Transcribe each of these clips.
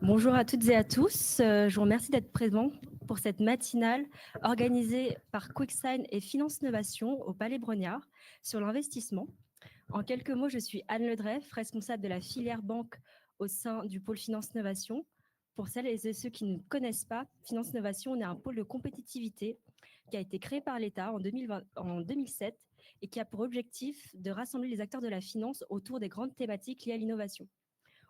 Bonjour à toutes et à tous. Je vous remercie d'être présents pour cette matinale organisée par QuickSign et Finance Novation au Palais Brognard sur l'investissement. En quelques mots, je suis Anne Ledreff, responsable de la filière banque au sein du pôle Finance Novation. Pour celles et ceux qui ne connaissent pas, Finance Novation, on est un pôle de compétitivité qui a été créé par l'État en 2007 et qui a pour objectif de rassembler les acteurs de la finance autour des grandes thématiques liées à l'innovation.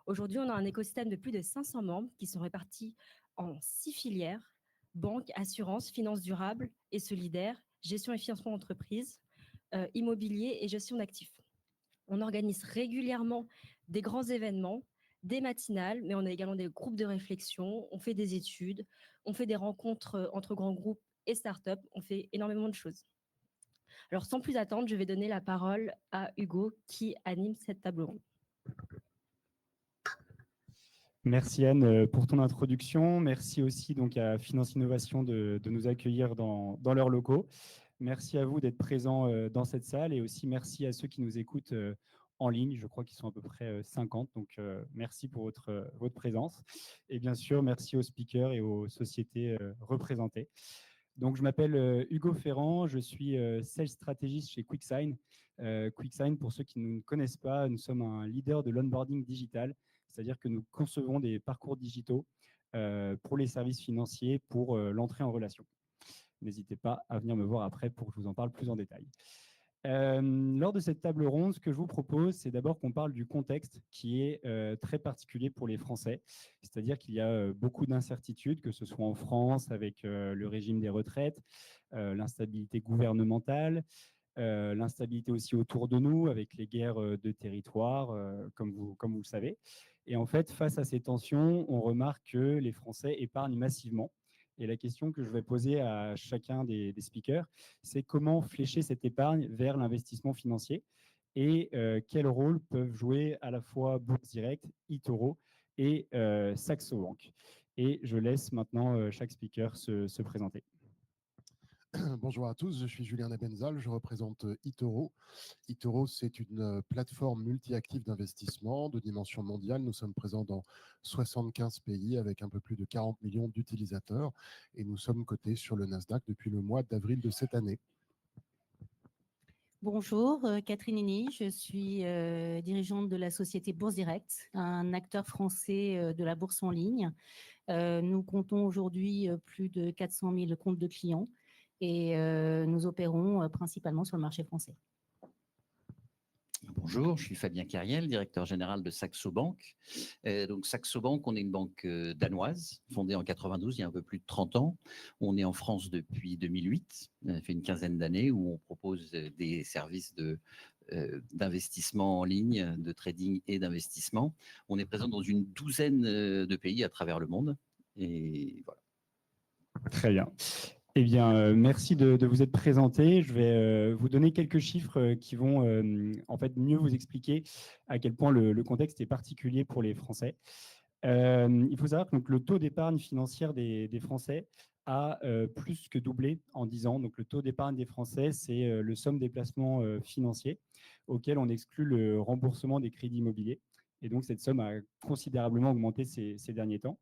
Aujourd'hui, on a un écosystème de plus de 500 membres qui sont répartis en 6 filières: banque, assurance, finance durable et solidaire, gestion et financement d'entreprise, immobilier et gestion d'actifs. On organise régulièrement des grands événements, des matinales, mais on a également des groupes de réflexion, on fait des études, on fait des rencontres entre grands groupes et startups, on fait énormément de choses. Alors sans plus attendre, je vais donner la parole à Hugo qui anime cette table ronde. Merci Anne pour ton introduction. Merci aussi donc à Finance Innovation de nous accueillir dans leurs locaux. Merci à vous d'être présents dans cette salle et aussi merci à ceux qui nous écoutent en ligne. Je crois qu'ils sont à peu près 50, donc merci pour votre présence. Et bien sûr, merci aux speakers et aux sociétés représentées. Donc, je m'appelle Hugo Ferrand, je suis Sales Stratégiste chez QuickSign. QuickSign, pour ceux qui ne nous connaissent pas, nous sommes un leader de l'onboarding digital, c'est-à-dire que nous concevons des parcours digitaux pour les services financiers, pour l'entrée en relation. N'hésitez pas à venir me voir après pour que je vous en parle plus en détail. Lors de cette table ronde, ce que je vous propose, c'est d'abord qu'on parle du contexte qui est très particulier pour les Français. C'est-à-dire qu'il y a beaucoup d'incertitudes, que ce soit en France avec le régime des retraites, l'instabilité gouvernementale, l'instabilité aussi autour de nous avec les guerres de territoire, comme vous le savez. Et en fait, face à ces tensions, on remarque que les Français épargnent massivement. Et la question que je vais poser à chacun des speakers, c'est comment flécher cette épargne vers l'investissement financier et quel rôle peuvent jouer à la fois Bourse Direct, eToro et Saxo Bank. Et je laisse maintenant chaque speaker se présenter. Bonjour à tous, je suis Julien Nebenzal, je représente eToro. eToro, c'est une plateforme multi-active d'investissement de dimension mondiale. Nous sommes présents dans 75 pays avec un peu plus de 40 millions d'utilisateurs et nous sommes cotés sur le Nasdaq depuis le mois d'avril de cette année. Bonjour, Catherine Henny, je suis dirigeante de la société Bourse Direct, un acteur français de la bourse en ligne. Nous comptons aujourd'hui plus de 400 000 comptes de clients et nous opérons principalement sur le marché français. Bonjour, je suis Fabien Carriel, directeur général de Saxo Bank. Donc Saxo Bank, on est une banque danoise, fondée en 92, il y a un peu plus de 30 ans. On est en France depuis 2008, ça fait une quinzaine d'années où on propose des services d'investissement en ligne, de trading et d'investissement. On est présent dans une douzaine de pays à travers le monde. Et voilà. Très bien. Eh bien, merci de vous être présenté. Je vais vous donner quelques chiffres qui vont en fait mieux vous expliquer à quel point le contexte est particulier pour les Français. Il faut savoir que donc, le taux d'épargne financière des Français a plus que doublé en 10 ans. Donc, le taux d'épargne des Français, c'est le somme des placements financiers auquel on exclut le remboursement des crédits immobiliers. Et donc, cette somme a considérablement augmenté ces derniers temps.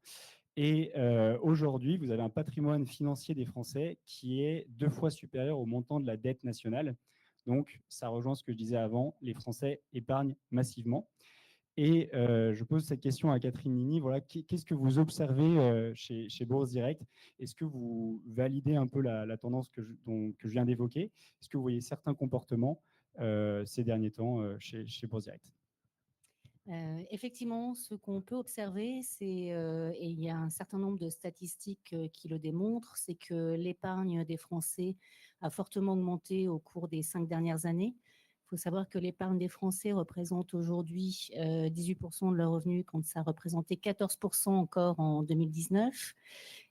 Et aujourd'hui, vous avez un patrimoine financier des Français qui est 2 fois supérieur au montant de la dette nationale. Donc, ça rejoint ce que je disais avant, les Français épargnent massivement. Et je pose cette question à Catherine Henny. Voilà, qu'est-ce que vous observez chez Bourse Direct? Est-ce que vous validez un peu la tendance que je viens d'évoquer? Est-ce que vous voyez certains comportements ces derniers temps chez Bourse Direct? Effectivement, ce qu'on peut observer, et il y a un certain nombre de statistiques qui le démontrent, c'est que l'épargne des Français a fortement augmenté au cours des 5 dernières années. Il faut savoir que l'épargne des Français représente aujourd'hui 18% de leurs revenus, quand ça représentait 14% encore en 2019.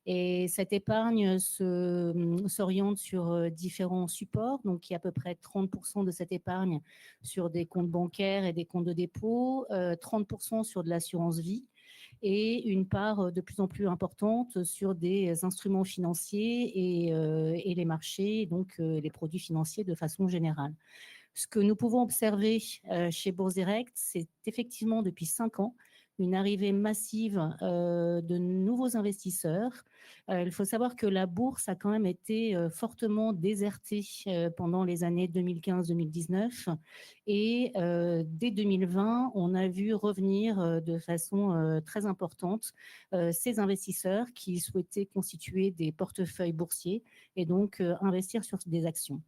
Et cette épargne s'oriente sur différents supports. Donc, il y a à peu près 30% de cette épargne sur des comptes bancaires et des comptes de dépôt, 30% sur de l'assurance vie et une part de plus en plus importante sur des instruments financiers et les marchés, donc les produits financiers de façon générale. Ce que nous pouvons observer chez Bourse Direct, c'est effectivement depuis 5 ans une arrivée massive de nouveaux investisseurs. Il faut savoir que la bourse a quand même été fortement désertée pendant les années 2015-2019 et dès 2020, on a vu revenir de façon très importante ces investisseurs qui souhaitaient constituer des portefeuilles boursiers et donc investir sur des actions.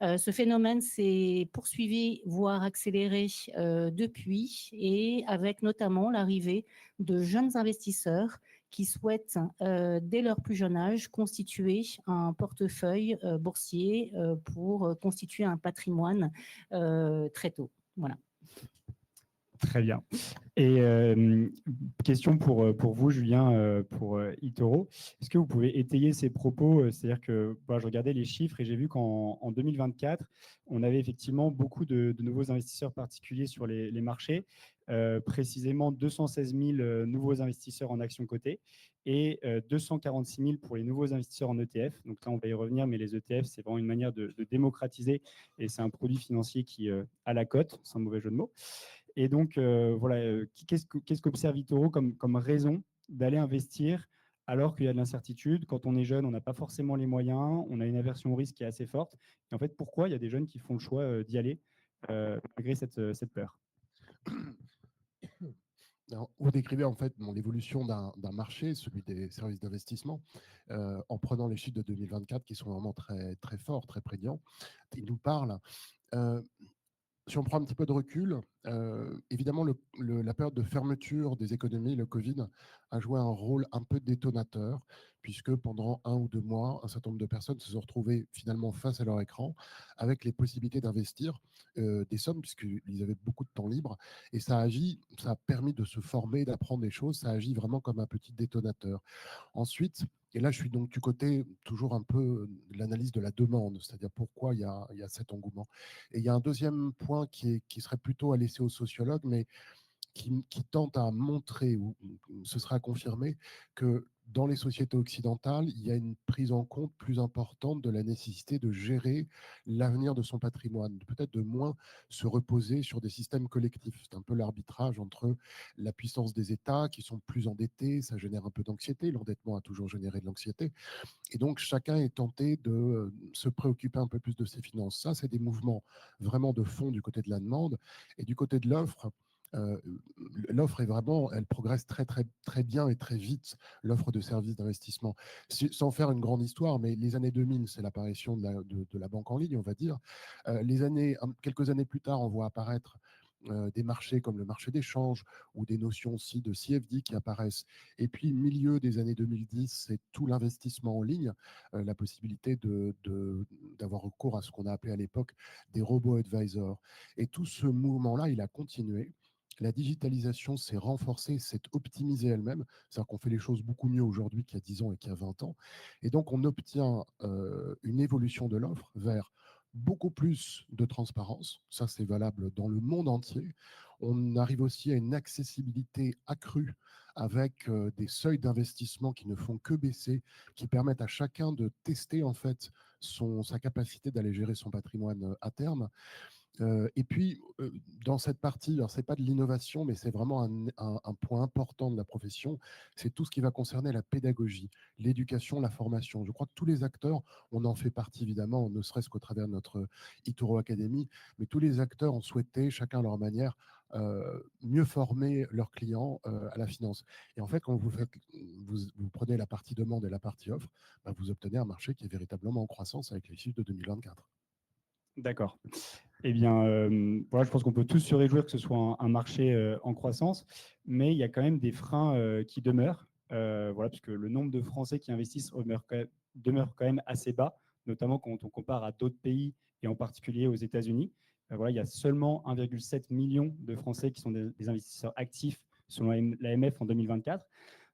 Ce phénomène s'est poursuivi, voire accéléré depuis, et avec notamment l'arrivée de jeunes investisseurs qui souhaitent, dès leur plus jeune âge, constituer un portefeuille boursier pour constituer un patrimoine très tôt. Voilà. Très bien. Et question pour vous, Julien, pour eToro. Est-ce que vous pouvez étayer ces propos? C'est-à-dire que je regardais les chiffres et j'ai vu qu'en 2024, on avait effectivement beaucoup de nouveaux investisseurs particuliers sur les marchés, précisément 216 000 nouveaux investisseurs en actions cotées et 246 000 pour les nouveaux investisseurs en ETF. Donc là, on va y revenir, mais les ETF, c'est vraiment une manière de démocratiser et c'est un produit financier qui a la cote, sans mauvais jeu de mots. Et donc, voilà, qu'est-ce qu'observe eToro comme raison d'aller investir alors qu'il y a de l'incertitude? Quand on est jeune, on n'a pas forcément les moyens, on a une aversion au risque qui est assez forte. Et en fait, pourquoi il y a des jeunes qui font le choix d'y aller malgré cette peur? Alors, vous décrivez en fait l'évolution d'un marché, celui des services d'investissement, en prenant les chiffres de 2024 qui sont vraiment très, très forts, très prégnants. Ils nous parlent. Si on prend un petit peu de recul, évidemment, la période de fermeture des économies, le Covid, a joué un rôle un peu détonateur, puisque pendant 1 ou 2 mois, un certain nombre de personnes se sont retrouvées finalement face à leur écran, avec les possibilités d'investir des sommes, puisqu'ils avaient beaucoup de temps libre. Et ça a permis de se former, d'apprendre des choses, ça agit vraiment comme un petit détonateur. Ensuite, et là, je suis donc du côté toujours un peu de l'analyse de la demande, c'est-à-dire pourquoi il y a cet engouement. Et il y a un deuxième point qui serait plutôt à laisser aux sociologues, mais qui tente à montrer, ou ce sera confirmé, que dans les sociétés occidentales, il y a une prise en compte plus importante de la nécessité de gérer l'avenir de son patrimoine, peut-être de moins se reposer sur des systèmes collectifs. C'est un peu l'arbitrage entre la puissance des États qui sont plus endettés, ça génère un peu d'anxiété, l'endettement a toujours généré de l'anxiété, et donc chacun est tenté de se préoccuper un peu plus de ses finances. Ça, c'est des mouvements vraiment de fond du côté de la demande, et du côté de l'offre, l'offre est vraiment, elle progresse très, très, très bien et très vite, l'offre de services d'investissement. Sans faire une grande histoire, mais les années 2000, c'est l'apparition de la banque en ligne, on va dire. Quelques années plus tard, on voit apparaître des marchés comme le marché des changes ou des notions aussi de CFD qui apparaissent. Et puis, milieu des années 2010, c'est tout l'investissement en ligne, la possibilité d'avoir recours à ce qu'on a appelé à l'époque des robots advisors. Et tout ce mouvement-là, il a continué. La digitalisation s'est renforcée, s'est optimisée elle-même. C'est-à-dire qu'on fait les choses beaucoup mieux aujourd'hui qu'il y a 10 ans et qu'il y a 20 ans. Et donc, on obtient une évolution de l'offre vers beaucoup plus de transparence. Ça, c'est valable dans le monde entier. On arrive aussi à une accessibilité accrue avec des seuils d'investissement qui ne font que baisser, qui permettent à chacun de tester en fait sa capacité d'aller gérer son patrimoine à terme. Et puis, dans cette partie, alors ce n'est pas de l'innovation, mais c'est vraiment un point important de la profession, c'est tout ce qui va concerner la pédagogie, l'éducation, la formation. Je crois que tous les acteurs, on en fait partie évidemment, ne serait-ce qu'au travers de notre eToro Academy, mais tous les acteurs ont souhaité, chacun à leur manière, mieux former leurs clients à la finance. Et en fait, quand vous prenez la partie demande et la partie offre, vous obtenez un marché qui est véritablement en croissance avec les chiffres de 2024. D'accord. Eh bien, voilà, je pense qu'on peut tous se réjouir que ce soit un marché en croissance, mais il y a quand même des freins qui demeurent, voilà, puisque le nombre de Français qui investissent demeure quand même assez bas, notamment quand on compare à d'autres pays et en particulier aux États-Unis. Voilà, il y a seulement 1,7 million de Français qui sont des investisseurs actifs selon l'AMF en 2024.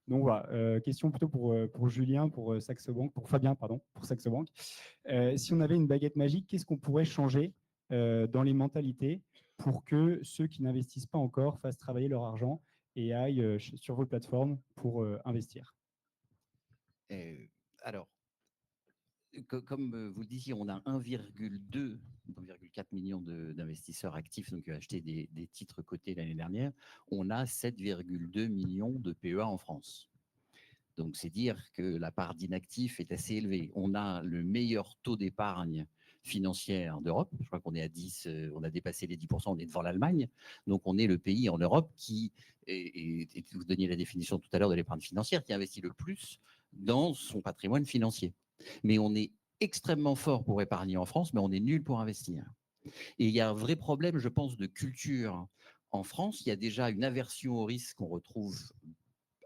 Donc voilà, question plutôt pour Julien, pour Saxo Bank, pour Fabien, pardon, pour Saxo Bank. Si on avait une baguette magique, qu'est-ce qu'on pourrait changer dans les mentalités pour que ceux qui n'investissent pas encore fassent travailler leur argent et aillent sur vos plateformes pour investir? Alors, comme vous le disiez, on a 1,4 million d'investisseurs actifs donc, qui ont acheté des titres cotés l'année dernière. On a 7,2 millions de PEA en France. Donc, c'est dire que la part d'inactifs est assez élevée. On a le meilleur taux d'épargne financière d'Europe. Je crois qu'on est à 10, on a dépassé les 10%, on est devant l'Allemagne. Donc, on est le pays en Europe qui, et vous donniez la définition tout à l'heure de l'épargne financière, qui investit le plus dans son patrimoine financier. Mais on est extrêmement fort pour épargner en France, mais on est nul pour investir. Et il y a un vrai problème, je pense, de culture en France. Il y a déjà une aversion au risque qu'on retrouve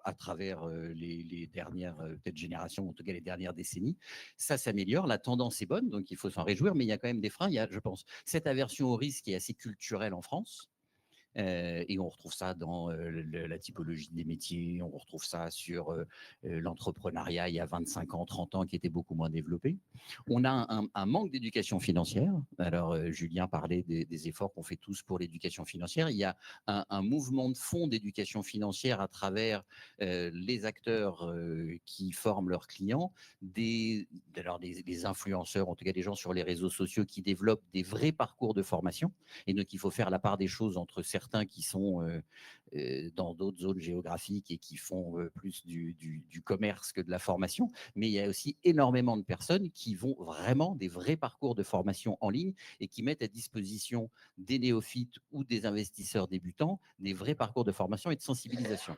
à travers les dernières peut-être générations, en tout cas les dernières décennies. Ça s'améliore, la tendance est bonne, donc il faut s'en réjouir, mais il y a quand même des freins. Il y a, je pense, cette aversion au risque qui est assez culturelle en France. Et on retrouve ça dans la typologie des métiers, on retrouve ça sur l'entrepreneuriat il y a 25 ans, 30 ans qui était beaucoup moins développé. On a un manque d'éducation financière. Alors, Julien parlait des efforts qu'on fait tous pour l'éducation financière. Il y a un mouvement de fond d'éducation financière à travers les acteurs qui forment leurs clients, des influenceurs, en tout cas des gens sur les réseaux sociaux qui développent des vrais parcours de formation. Et donc, il faut faire la part des choses entre certains qui sont dans d'autres zones géographiques et qui font plus du commerce que de la formation. Mais il y a aussi énormément de personnes qui vont vraiment des vrais parcours de formation en ligne et qui mettent à disposition des néophytes ou des investisseurs débutants des vrais parcours de formation et de sensibilisation.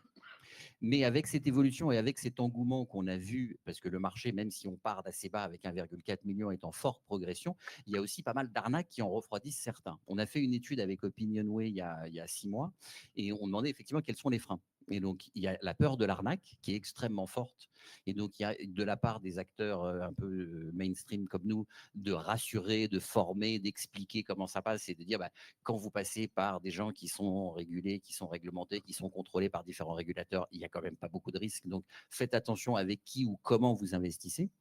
Mais avec cette évolution et avec cet engouement qu'on a vu, parce que le marché, même si on part d'assez bas avec 1,4 million, est en forte progression, il y a aussi pas mal d'arnaques qui en refroidissent certains. On a fait une étude avec Opinionway il y a 6 mois et on demandait effectivement quels sont les freins. Et donc, il y a la peur de l'arnaque qui est extrêmement forte. Et donc, il y a de la part des acteurs un peu mainstream comme nous, de rassurer, de former, d'expliquer comment ça passe et de dire, bah, quand vous passez par des gens qui sont régulés, qui sont réglementés, qui sont contrôlés par différents régulateurs, il n'y a quand même pas beaucoup de risques. Donc, faites attention avec qui ou comment vous investissez.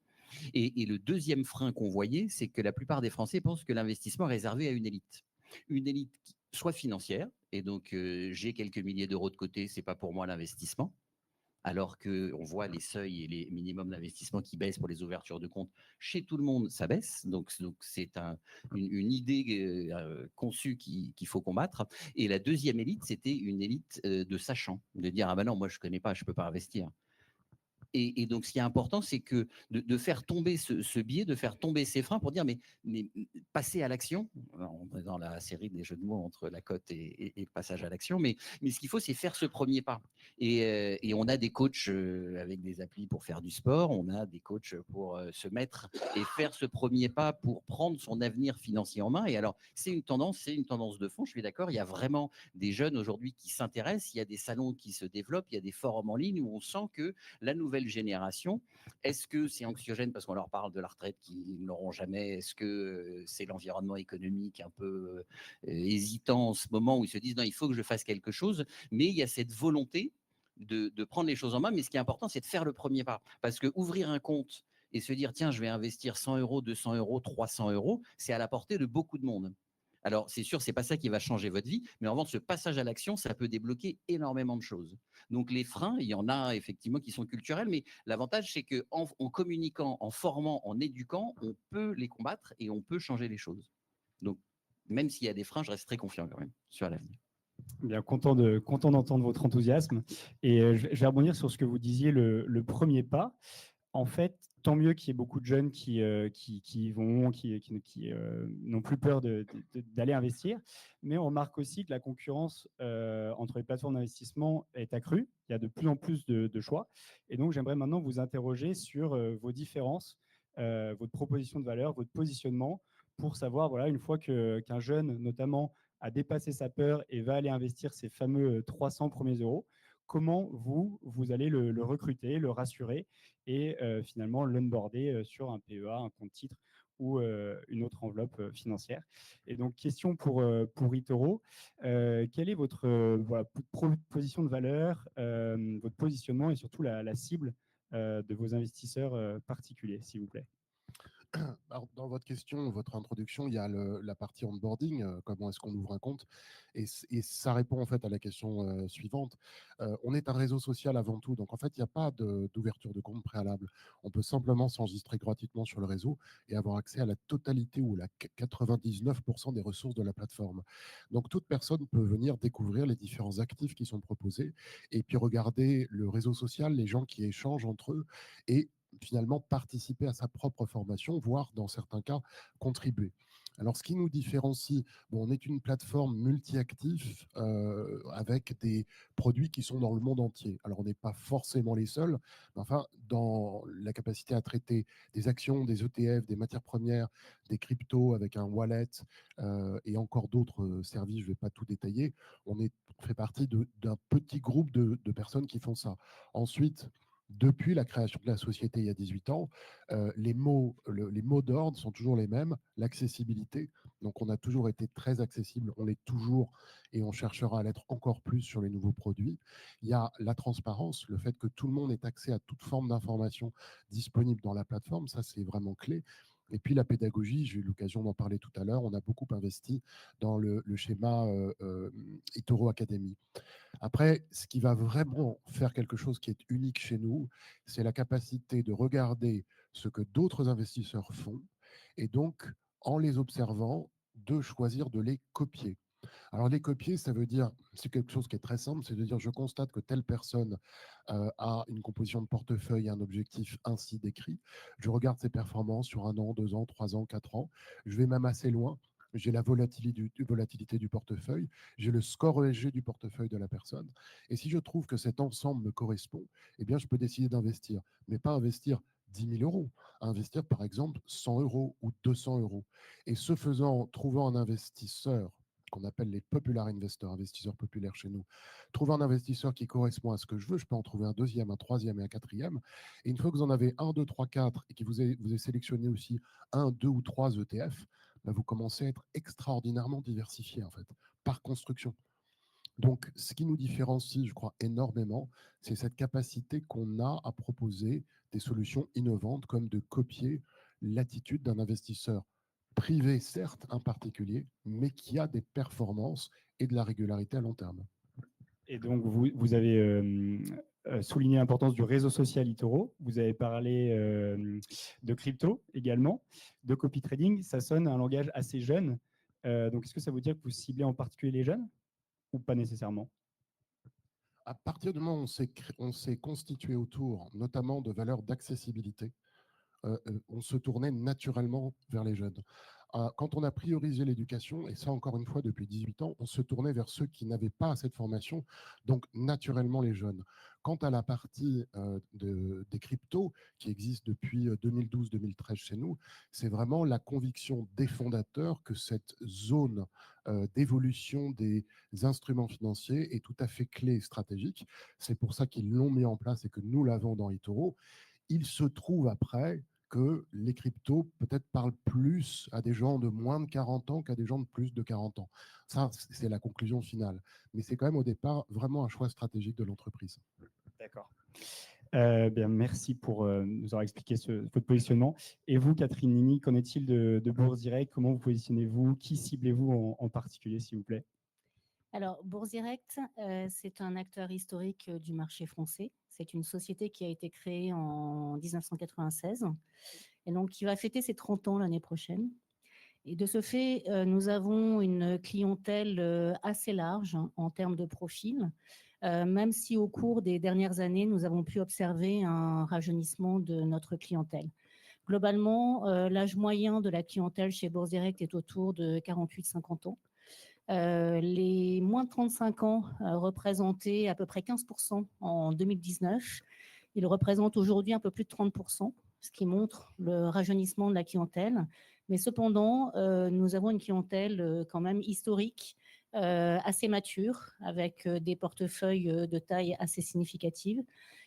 Et le deuxième frein qu'on voyait, c'est que la plupart des Français pensent que l'investissement est réservé à une élite. Une élite soit financière, et donc j'ai quelques milliers d'euros de côté, ce n'est pas pour moi l'investissement. Alors qu'on voit les seuils et les minimums d'investissement qui baissent pour les ouvertures de compte. Chez tout le monde, ça baisse. Donc c'est une idée conçue qu'il faut combattre. Et la deuxième élite, c'était une élite de sachants. De dire, ah ben non, moi je ne connais pas, je ne peux pas investir. Et donc, ce qui est important, c'est que de faire tomber ce biais, de faire tomber ces freins pour dire, mais passer à l'action. On est dans la série des jeux de mots entre la cote et le passage à l'action, mais ce qu'il faut, c'est faire ce premier pas. Et on a des coachs avec des applis pour faire du sport, on a des coachs pour se mettre et faire ce premier pas pour prendre son avenir financier en main. Et alors, c'est une tendance de fond, je suis d'accord. Il y a vraiment des jeunes aujourd'hui qui s'intéressent, il y a des salons qui se développent, il y a des forums en ligne où on sent que la nouvelle génération, est-ce que c'est anxiogène parce qu'on leur parle de la retraite qu'ils n'auront jamais? Est-ce que c'est l'environnement économique un peu hésitant en ce moment où ils se disent non, il faut que je fasse quelque chose, mais il y a cette volonté de prendre les choses en main. Mais ce qui est important, c'est de faire le premier pas. Parce que ouvrir un compte et se dire tiens, je vais investir 100 euros, 200 euros, 300 euros, c'est à la portée de beaucoup de monde. Alors, c'est sûr, ce n'est pas ça qui va changer votre vie, mais en revanche, ce passage à l'action, ça peut débloquer énormément de choses. Donc, les freins, il y en a effectivement qui sont culturels, mais l'avantage, c'est qu'en communiquant, en formant, en éduquant, on peut les combattre et on peut changer les choses. Donc, même s'il y a des freins, je reste très confiant quand même sur l'avenir. Bien, content d'entendre votre enthousiasme. Et je vais rebondir sur ce que vous disiez, le premier pas. En fait, tant mieux qu'il y ait beaucoup de jeunes qui vont, qui n'ont plus peur d'aller investir. Mais on remarque aussi que la concurrence entre les plateformes d'investissement est accrue. Il y a de plus en plus de choix. Et donc, j'aimerais maintenant vous interroger sur vos différences, votre proposition de valeur, votre positionnement, pour savoir, voilà, une fois qu'un jeune, notamment, a dépassé sa peur et va aller investir ses fameux 300 premiers euros, comment vous allez le recruter, le rassurer et finalement l'onboarder sur un PEA, un compte titre ou une autre enveloppe financière. Et donc, question pour eToro, quelle est votre proposition de valeur, votre positionnement et surtout la cible de vos investisseurs particuliers, s'il vous plaît? Alors, dans votre question, votre introduction, il y a la partie onboarding, comment est-ce qu'on ouvre un compte, et ça répond en fait à la question suivante. On est un réseau social avant tout, donc en fait, il n'y a pas d'ouverture de compte préalable. On peut simplement s'enregistrer gratuitement sur le réseau et avoir accès à la totalité ou la 99% des ressources de la plateforme. Donc, toute personne peut venir découvrir les différents actifs qui sont proposés et puis regarder le réseau social, les gens qui échangent entre eux et finalement participer à sa propre formation, voire dans certains cas contribuer. Alors, ce qui nous différencie, bon, on est une plateforme multi-actifs avec des produits qui sont dans le monde entier. Alors, on n'est pas forcément les seuls, mais enfin, dans la capacité à traiter des actions, des ETF, des matières premières, des cryptos avec un wallet et encore d'autres services, je ne vais pas tout détailler, on fait partie d'un petit groupe de personnes qui font ça. Ensuite, depuis la création de la société il y a 18 ans, les mots d'ordre sont toujours les mêmes. L'accessibilité, donc on a toujours été très accessible, on l'est toujours et on cherchera à l'être encore plus sur les nouveaux produits. Il y a la transparence, le fait que tout le monde ait accès à toute forme d'information disponible dans la plateforme, ça c'est vraiment clé. Et puis la pédagogie, j'ai eu l'occasion d'en parler tout à l'heure, on a beaucoup investi dans le schéma eToro Academy. Après, ce qui va vraiment faire quelque chose qui est unique chez nous, c'est la capacité de regarder ce que d'autres investisseurs font et donc, en les observant, de choisir de les copier. Alors, les copier, ça veut dire, c'est quelque chose qui est très simple, c'est de dire, je constate que telle personne a une composition de portefeuille, un objectif ainsi décrit. Je regarde ses performances sur 1 an, 2 ans, 3 ans, 4 ans. Je vais même assez loin. J'ai la volatilité du portefeuille, j'ai le score ESG du portefeuille de la personne. Et si je trouve que cet ensemble me correspond, eh bien, je peux décider d'investir, mais pas investir 10 000 euros, investir par exemple 100 euros ou 200 euros. Et ce faisant, trouvant un investisseur qu'on appelle les popular investors, investisseurs populaires chez nous, trouver un investisseur qui correspond à ce que je veux, je peux en trouver un deuxième, un troisième et un quatrième. Et une fois que vous en avez 1, 2, 3, 4 et que vous avez sélectionné aussi 1, 2 ou 3 ETF, bah, vous commencez à être extraordinairement diversifié en fait, par construction. Donc, ce qui nous différencie, je crois, énormément, c'est cette capacité qu'on a à proposer des solutions innovantes, comme de copier l'attitude d'un investisseur privé, certes, un particulier, mais qui a des performances et de la régularité à long terme. Et donc, vous avez souligné l'importance du réseau social eToro. Vous avez parlé de crypto également, de copy trading. Ça sonne un langage assez jeune. Donc, est-ce que ça veut dire que vous ciblez en particulier les jeunes ou pas nécessairement? À partir du moment où on s'est constitué autour, notamment de valeurs d'accessibilité, on se tournait naturellement vers les jeunes. Quand on a priorisé l'éducation, et ça encore une fois depuis 18 ans, on se tournait vers ceux qui n'avaient pas cette formation, donc naturellement les jeunes. Quant à la partie des cryptos qui existe depuis 2012-2013 chez nous, c'est vraiment la conviction des fondateurs que cette zone d'évolution des instruments financiers est tout à fait clé et stratégique. C'est pour ça qu'ils l'ont mis en place et que nous l'avons dans eToro. Il se trouve après que les cryptos peut-être parlent plus à des gens de moins de 40 ans qu'à des gens de plus de 40 ans. Ça, c'est la conclusion finale. Mais c'est quand même au départ vraiment un choix stratégique de l'entreprise. D'accord. Bien, merci pour nous avoir expliqué votre positionnement. Et vous, Catherine Nini, qu'en est-il de Bourse Direct? Comment vous positionnez-vous? Qui ciblez-vous en particulier, s'il vous plaît? Alors, Bourse Direct, c'est un acteur historique du marché français. C'est une société qui a été créée en 1996 et donc qui va fêter ses 30 ans l'année prochaine. Et de ce fait, nous avons une clientèle assez large en termes de profil, même si au cours des dernières années, nous avons pu observer un rajeunissement de notre clientèle. Globalement, l'âge moyen de la clientèle chez Bourse Direct est autour de 48-50 ans. Les moins de 35 ans représentaient à peu près 15% en 2019. Ils représentent aujourd'hui un peu plus de 30%, ce qui montre le rajeunissement de la clientèle. Mais cependant, nous avons une clientèle quand même historique, assez mature, avec des portefeuilles de taille assez significative.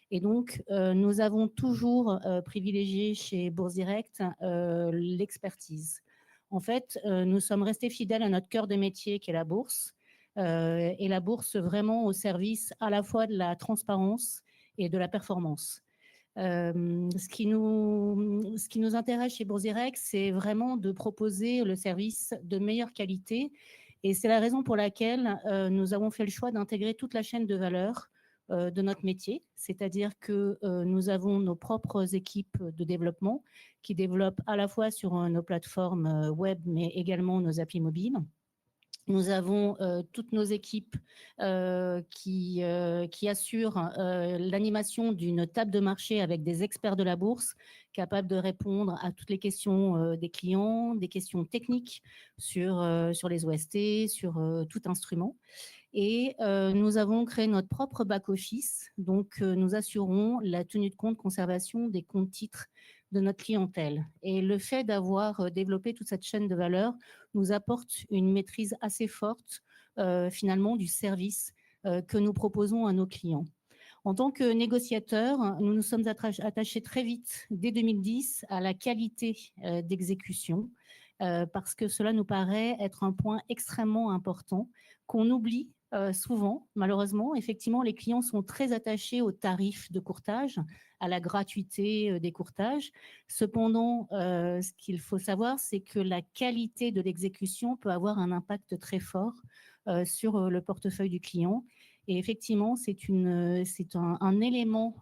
Et donc, nous avons toujours privilégié chez Bourse Direct l'expertise. En fait, nous sommes restés fidèles à notre cœur de métier qui est la bourse, et la bourse vraiment au service à la fois de la transparence et de la performance. Ce qui nous intéresse chez Bourse-Direct, c'est vraiment de proposer le service de meilleure qualité. Et c'est la raison pour laquelle nous avons fait le choix d'intégrer toute la chaîne de valeur de notre métier. C'est-à-dire que nous avons nos propres équipes de développement qui développent à la fois sur nos plateformes web, mais également nos applis mobiles. Nous avons toutes nos équipes qui assurent l'animation d'une table de marché avec des experts de la bourse capables de répondre à toutes les questions des clients, des questions techniques sur les OST, sur tout instrument. Et nous avons créé notre propre back-office. Donc, nous assurons la tenue de compte, conservation des comptes titres de notre clientèle. Et le fait d'avoir développé toute cette chaîne de valeur nous apporte une maîtrise assez forte, finalement, du service que nous proposons à nos clients. En tant que négociateurs, nous nous sommes attachés très vite, dès 2010, à la qualité d'exécution, parce que cela nous paraît être un point extrêmement important qu'on oublie souvent, malheureusement. Effectivement, les clients sont très attachés aux tarifs de courtage, à la gratuité des courtages. Cependant, ce qu'il faut savoir, c'est que la qualité de l'exécution peut avoir un impact très fort sur le portefeuille du client. Et effectivement, c'est un élément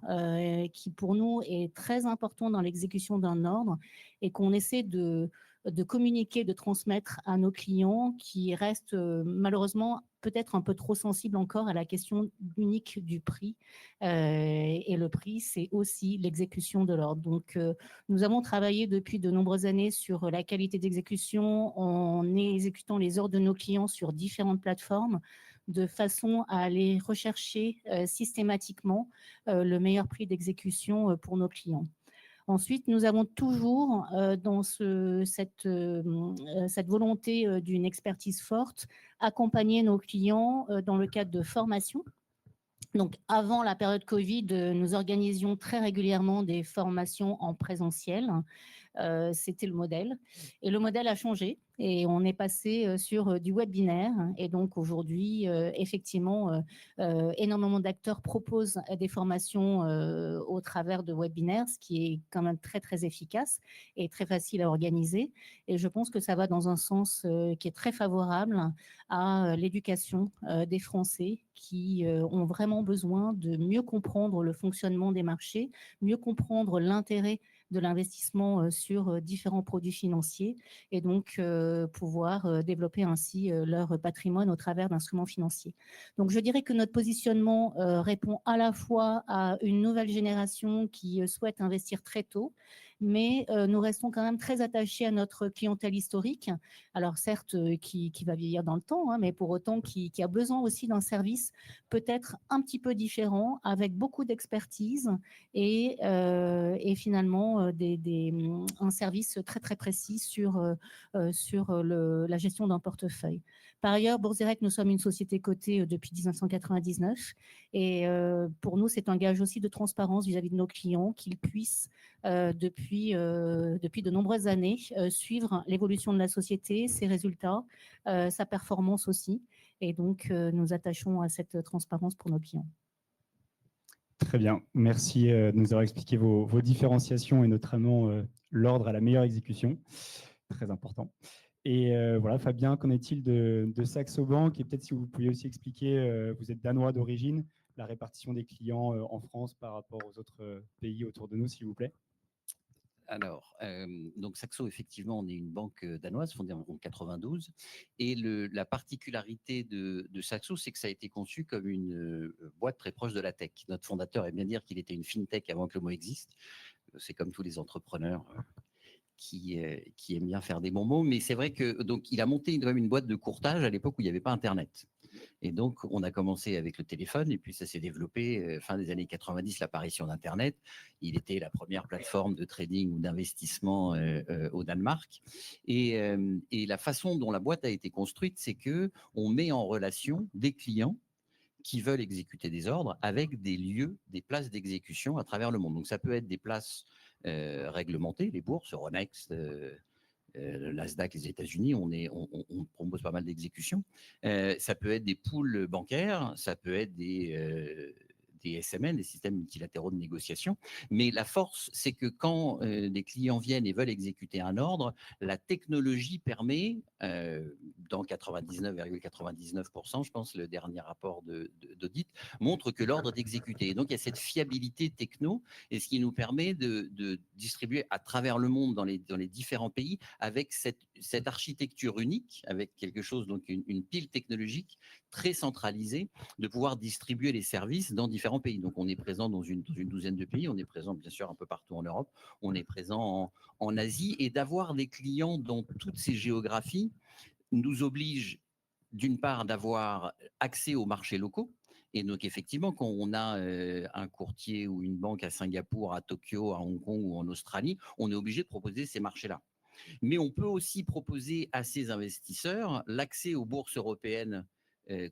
qui, pour nous, est très important dans l'exécution d'un ordre et qu'on essaie de communiquer, de transmettre à nos clients qui restent malheureusement peut-être un peu trop sensibles encore à la question unique du prix. Et le prix, c'est aussi l'exécution de l'ordre. Donc, nous avons travaillé depuis de nombreuses années sur la qualité d'exécution en exécutant les ordres de nos clients sur différentes plateformes de façon à aller rechercher systématiquement le meilleur prix d'exécution pour nos clients. Ensuite, nous avons toujours dans cette volonté d'une expertise forte accompagner nos clients dans le cadre de formation. Donc, avant la période Covid, nous organisions très régulièrement des formations en présentiel. C'était le modèle. Et le modèle a changé et on est passé sur du webinaire. Et donc aujourd'hui, effectivement, énormément d'acteurs proposent des formations au travers de webinaires, ce qui est quand même très, très efficace et très facile à organiser. Et je pense que ça va dans un sens qui est très favorable à l'éducation des Français qui ont vraiment besoin de mieux comprendre le fonctionnement des marchés, mieux comprendre l'intérêt de l'investissement sur différents produits financiers et donc pouvoir développer ainsi leur patrimoine au travers d'instruments financiers. Donc je dirais que notre positionnement répond à la fois à une nouvelle génération qui souhaite investir très tôt, mais nous restons quand même très attachés à notre clientèle historique, alors certes qui va vieillir dans le temps, hein, mais pour autant qui a besoin aussi d'un service peut-être un petit peu différent, avec beaucoup d'expertise et finalement un service très très précis sur la gestion d'un portefeuille. Par ailleurs, Bourse Direct, nous sommes une société cotée depuis 1999 et pour nous, c'est un gage aussi de transparence vis-à-vis de nos clients qu'ils puissent depuis de nombreuses années suivre l'évolution de la société, ses résultats, sa performance aussi. Et donc, nous attachons à cette transparence pour nos clients. Très bien, merci de nous avoir expliqué vos différenciations et notamment l'ordre à la meilleure exécution, très important. Et voilà, Fabien, qu'en est-il de Saxo Bank? Et peut-être si vous pouviez aussi expliquer, vous êtes danois d'origine, la répartition des clients en France par rapport aux autres pays autour de nous, s'il vous plaît. Alors, donc Saxo, effectivement, on est une banque danoise fondée en 92. Et la particularité de Saxo, c'est que ça a été conçu comme une boîte très proche de la tech. Notre fondateur aime bien dire qu'il était une fintech avant que le mot existe. C'est comme tous les entrepreneurs qui aiment bien faire des bons mots. Mais c'est vrai que donc il a monté quand même une boîte de courtage à l'époque où il n'y avait pas Internet. Et donc, on a commencé avec le téléphone et puis ça s'est développé fin des années 90, l'apparition d'Internet. Il était la première plateforme de trading ou d'investissement au Danemark. Et la façon dont la boîte a été construite, c'est qu'on met en relation des clients qui veulent exécuter des ordres avec des lieux, des places d'exécution à travers le monde. Donc, ça peut être des places réglementées, les bourses, Euronext, Nasdaq, les États-Unis, on propose pas mal d'exécutions. Ça peut être des pools bancaires, ça peut être des des SMN, des systèmes multilatéraux de négociation. Mais la force, c'est que quand des clients viennent et veulent exécuter un ordre, la technologie permet, dans 99,99%, je pense, le dernier rapport d'audit, montre que l'ordre est exécuté. Et donc, il y a cette fiabilité techno, et ce qui nous permet de distribuer à travers le monde, dans les différents pays, avec cette architecture unique, avec quelque chose, donc une pile technologique très centralisée, de pouvoir distribuer les services dans différents pays. Donc, on est présent dans une douzaine de pays, on est présent, bien sûr, un peu partout en Europe, on est présent en Asie, et d'avoir des clients dans toutes ces géographies nous oblige, d'une part, d'avoir accès aux marchés locaux. Et donc, effectivement, quand on a un courtier ou une banque à Singapour, à Tokyo, à Hong Kong ou en Australie, on est obligé de proposer ces marchés-là. Mais on peut aussi proposer à ces investisseurs l'accès aux bourses européennes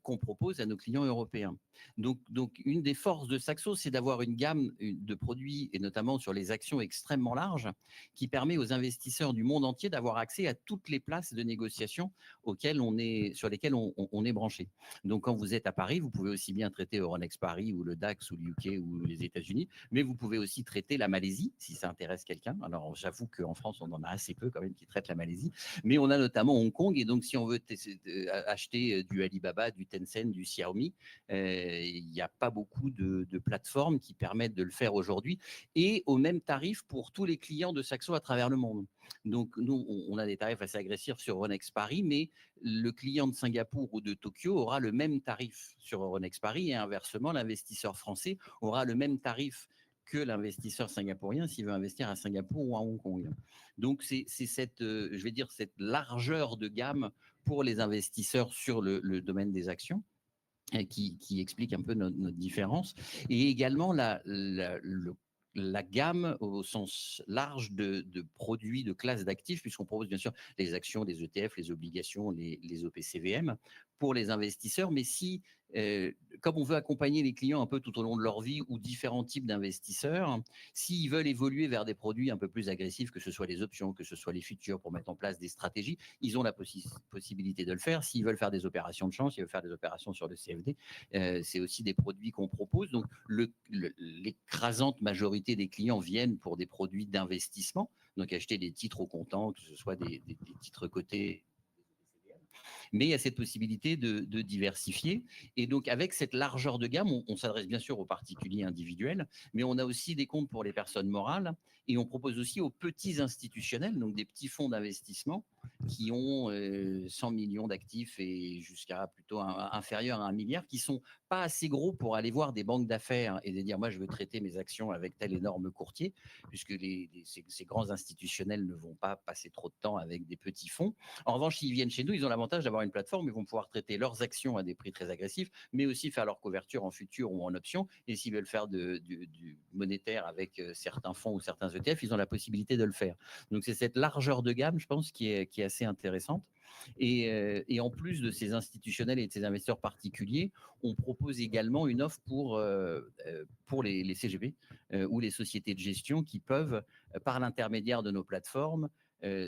qu'on propose à nos clients européens. Donc, une des forces de Saxo, c'est d'avoir une gamme de produits, et notamment sur les actions extrêmement larges, qui permet aux investisseurs du monde entier d'avoir accès à toutes les places de négociation sur lesquelles on est branché. Donc, quand vous êtes à Paris, vous pouvez aussi bien traiter Euronext Paris ou le DAX ou le UK ou les États-Unis, mais vous pouvez aussi traiter la Malaisie, si ça intéresse quelqu'un. Alors, j'avoue qu'en France, on en a assez peu quand même qui traitent la Malaisie, mais on a notamment Hong Kong, et donc si on veut acheter du Alibaba, du Tencent, du Xiaomi, il n'y a pas beaucoup de plateformes qui permettent de le faire aujourd'hui, et au même tarif pour tous les clients de Saxo à travers le monde. Donc, nous, on a des tarifs assez agressifs sur Euronext Paris, mais le client de Singapour ou de Tokyo aura le même tarif sur Euronext Paris, et inversement, l'investisseur français aura le même tarif que l'investisseur singapourien s'il veut investir à Singapour ou à Hong Kong. Donc, c'est cette, je vais dire, cette largeur de gamme pour les investisseurs sur le domaine des actions qui explique un peu notre différence. Et également la gamme au sens large de produits, de classes d'actifs, puisqu'on propose bien sûr les actions, les ETF, les obligations, les OPCVM pour les investisseurs. Mais si, comme on veut accompagner les clients un peu tout au long de leur vie, ou différents types d'investisseurs, s'ils veulent évoluer vers des produits un peu plus agressifs, que ce soit les options, que ce soit les futurs, pour mettre en place des stratégies, ils ont la possibilité de le faire. S'ils veulent faire des opérations de change, s'ils veulent faire des opérations sur le CFD, c'est aussi des produits qu'on propose. Donc, l'écrasante majorité des clients viennent pour des produits d'investissement, donc acheter des titres au comptant, que ce soit des titres cotés. Mais il y a cette possibilité de diversifier. Et donc, avec cette largeur de gamme, on s'adresse bien sûr aux particuliers individuels, mais on a aussi des comptes pour les personnes morales, et on propose aussi aux petits institutionnels, donc des petits fonds d'investissement qui ont 100 millions d'actifs et jusqu'à plutôt inférieur à 1 milliard, qui sont pas assez gros pour aller voir des banques d'affaires et de dire moi je veux traiter mes actions avec tel énorme courtier, puisque ces grands institutionnels ne vont pas passer trop de temps avec des petits fonds. En revanche, s'ils viennent chez nous, ils ont l'avantage d'avoir une plateforme, ils vont pouvoir traiter leurs actions à des prix très agressifs, mais aussi faire leur couverture en futur ou en option. Et s'ils veulent faire du monétaire avec certains fonds ou certains ETF, ils ont la possibilité de le faire. Donc c'est cette largeur de gamme, je pense, qui est assez intéressante. Et en plus de ces institutionnels et de ces investisseurs particuliers, on propose également une offre pour les CGP ou les sociétés de gestion qui peuvent, par l'intermédiaire de nos plateformes,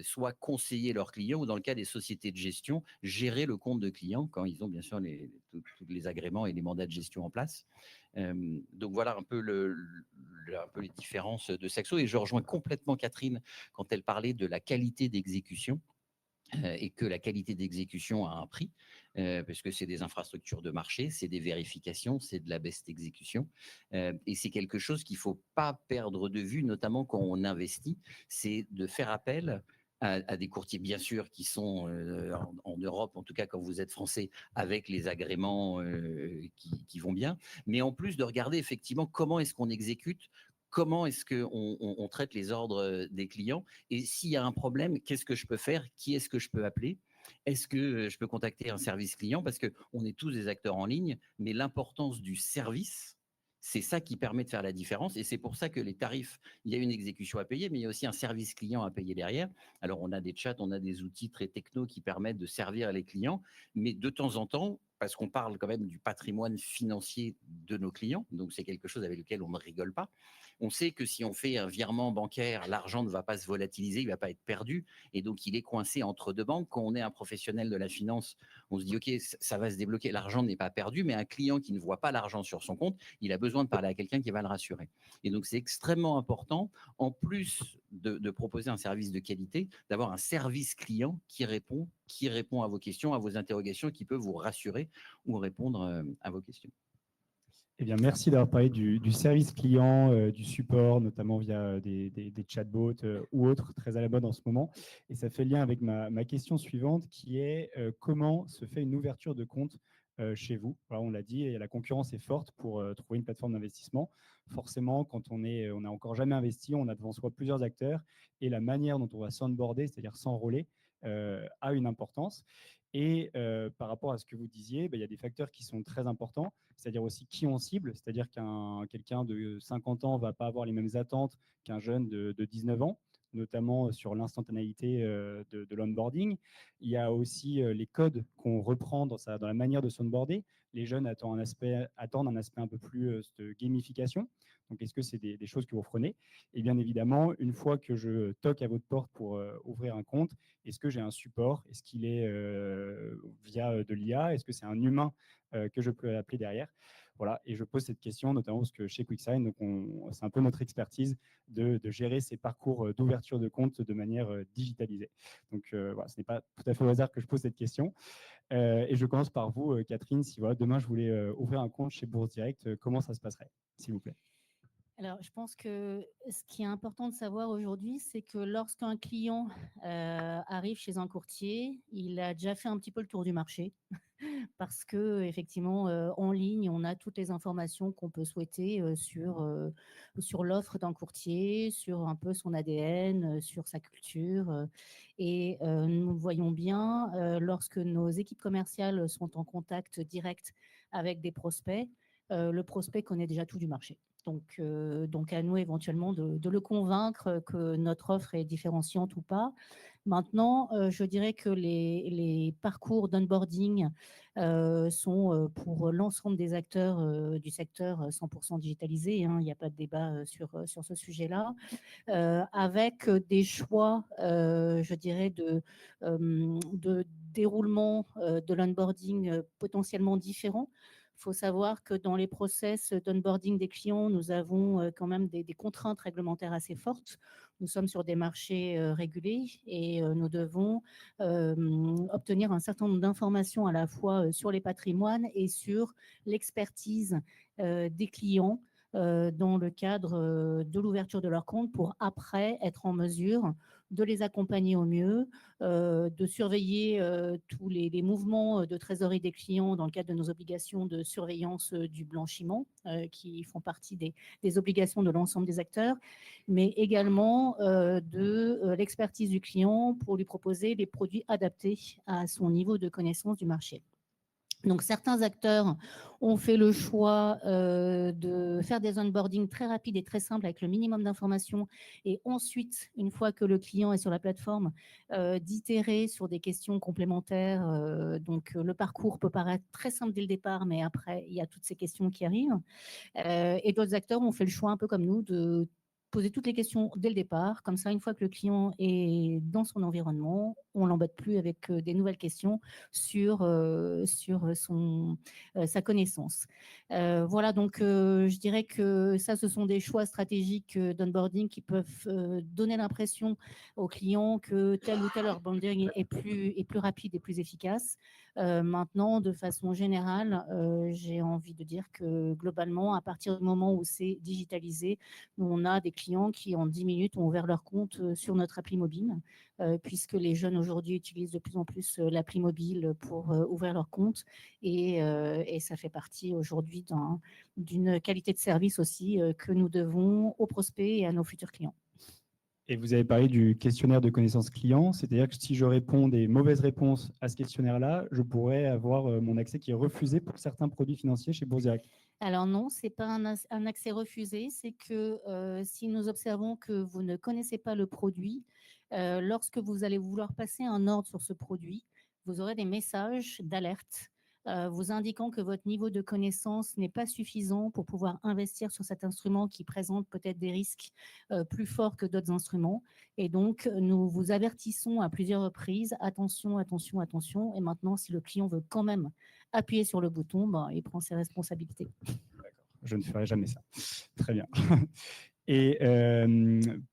soit conseiller leurs clients, ou dans le cas des sociétés de gestion, gérer le compte de clients quand ils ont bien sûr tous les agréments et les mandats de gestion en place. Donc voilà un peu les différences de Saxo, et je rejoins complètement Catherine quand elle parlait de la qualité d'exécution. Et que la qualité d'exécution a un prix, parce que c'est des infrastructures de marché, c'est des vérifications, c'est de la best exécution, et c'est quelque chose qu'il ne faut pas perdre de vue, notamment quand on investit, c'est de faire appel à des courtiers, bien sûr, qui sont en Europe, en tout cas quand vous êtes français, avec les agréments qui vont bien, mais en plus de regarder effectivement comment est-ce qu'on exécute, comment est-ce qu'on traite les ordres des clients, et s'il y a un problème, qu'est-ce que je peux faire, qui est-ce que je peux appeler, est-ce que je peux contacter un service client, parce qu'on est tous des acteurs en ligne, mais l'importance du service, c'est ça qui permet de faire la différence, et c'est pour ça que les tarifs, il y a une exécution à payer, mais il y a aussi un service client à payer derrière. Alors, on a des chats, on a des outils très techno qui permettent de servir les clients, mais de temps en temps, parce qu'on parle quand même du patrimoine financier de nos clients, donc c'est quelque chose avec lequel on ne rigole pas. On sait que si on fait un virement bancaire, l'argent ne va pas se volatiliser, il ne va pas être perdu, et donc il est coincé entre deux banques. Quand on est un professionnel de la finance, on se dit, OK, ça va se débloquer, l'argent n'est pas perdu, mais un client qui ne voit pas l'argent sur son compte, il a besoin de parler à quelqu'un qui va le rassurer. Et donc c'est extrêmement important, en plus de proposer un service de qualité, d'avoir un service client qui répond à vos questions, à vos interrogations, qui peut vous rassurer ou répondre à vos questions. Eh bien, merci d'avoir parlé du service client, du support, notamment via des chatbots ou autres, très à la mode en ce moment. Et ça fait lien avec ma question suivante, qui est comment se fait une ouverture de compte chez vous? Voilà, on l'a dit, la concurrence est forte pour trouver une plateforme d'investissement. Forcément, quand on n'a encore jamais investi, on a devant soi plusieurs acteurs et la manière dont on va s'onboarder, c'est-à-dire s'enrôler, a une importance. Et par rapport à ce que vous disiez, il y a des facteurs qui sont très importants, c'est-à-dire aussi qui on cible, c'est-à-dire quelqu'un de 50 ans ne va pas avoir les mêmes attentes qu'un jeune de 19 ans, notamment sur l'instantanéité de l'onboarding. Il y a aussi les codes qu'on reprend dans la manière de s'onboarder. Les jeunes attendent un aspect un peu plus de gamification. Donc, est-ce que c'est des choses que vous prenez? Et bien évidemment, une fois que je toque à votre porte pour ouvrir un compte, est-ce que j'ai un support? Est-ce qu'il est via de l'IA? Est-ce que c'est un humain que je peux appeler derrière? Voilà, et je pose cette question notamment parce que chez QuickSign, c'est un peu notre expertise de gérer ces parcours d'ouverture de compte de manière digitalisée. Donc voilà, ce n'est pas tout à fait au hasard que je pose cette question. Et je commence par vous, Catherine. Si voilà, demain je voulais ouvrir un compte chez Bourse Direct, comment ça se passerait, s'il vous plaît? Alors, je pense que ce qui est important de savoir aujourd'hui, c'est que lorsqu'un client arrive chez un courtier, il a déjà fait un petit peu le tour du marché parce que effectivement, en ligne, on a toutes les informations qu'on peut souhaiter sur l'offre d'un courtier, sur un peu son ADN, sur sa culture. Et nous voyons bien, lorsque nos équipes commerciales sont en contact direct avec des prospects, le prospect connaît déjà tout du marché. Donc à nous éventuellement de le convaincre que notre offre est différenciante ou pas. Maintenant, je dirais que les parcours d'onboarding sont pour l'ensemble des acteurs du secteur 100% digitalisés. Hein, il n'y a pas de débat sur ce sujet-là. Avec des choix, je dirais, de déroulement de l'onboarding potentiellement différents. Il faut savoir que dans les process d'onboarding des clients, nous avons quand même des contraintes réglementaires assez fortes. Nous sommes sur des marchés régulés et nous devons obtenir un certain nombre d'informations à la fois sur les patrimoines et sur l'expertise des clients dans le cadre de l'ouverture de leur compte pour après être en mesure de les accompagner au mieux, de surveiller tous les mouvements de trésorerie des clients dans le cadre de nos obligations de surveillance du blanchiment qui font partie des obligations de l'ensemble des acteurs, mais également de l'expertise du client pour lui proposer les produits adaptés à son niveau de connaissance du marché. Donc, certains acteurs ont fait le choix de faire des onboarding très rapides et très simples avec le minimum d'informations et ensuite, une fois que le client est sur la plateforme, d'itérer sur des questions complémentaires. Donc, le parcours peut paraître très simple dès le départ, mais après, il y a toutes ces questions qui arrivent. Et d'autres acteurs ont fait le choix, un peu comme nous, de poser toutes les questions dès le départ. Comme ça, une fois que le client est dans son environnement, on ne l'embête plus avec des nouvelles questions sur sa connaissance. Voilà, donc je dirais que ça, ce sont des choix stratégiques d'onboarding qui peuvent donner l'impression aux clients que tel ou tel onboarding est plus rapide et plus efficace. Maintenant, de façon générale, j'ai envie de dire que globalement, à partir du moment où c'est digitalisé, nous, on a des clients qui, en 10 minutes, ont ouvert leur compte sur notre appli mobile, puisque les jeunes aujourd'hui utilisent de plus en plus l'appli mobile pour ouvrir leur compte. Et ça fait partie aujourd'hui d'une qualité de service aussi que nous devons aux prospects et à nos futurs clients. Et vous avez parlé du questionnaire de connaissances clients, c'est-à-dire que si je réponds des mauvaises réponses à ce questionnaire-là, je pourrais avoir mon accès qui est refusé pour certains produits financiers chez Bourse Direct. Alors non, ce n'est pas un accès refusé, c'est que si nous observons que vous ne connaissez pas le produit, lorsque vous allez vouloir passer un ordre sur ce produit, vous aurez des messages d'alerte vous indiquant que votre niveau de connaissance n'est pas suffisant pour pouvoir investir sur cet instrument qui présente peut-être des risques plus forts que d'autres instruments. Et donc, nous vous avertissons à plusieurs reprises, attention, attention, attention. Et maintenant, si le client veut quand même appuyer sur le bouton, ben, il prend ses responsabilités. D'accord. Je ne ferai jamais ça. Très bien. Et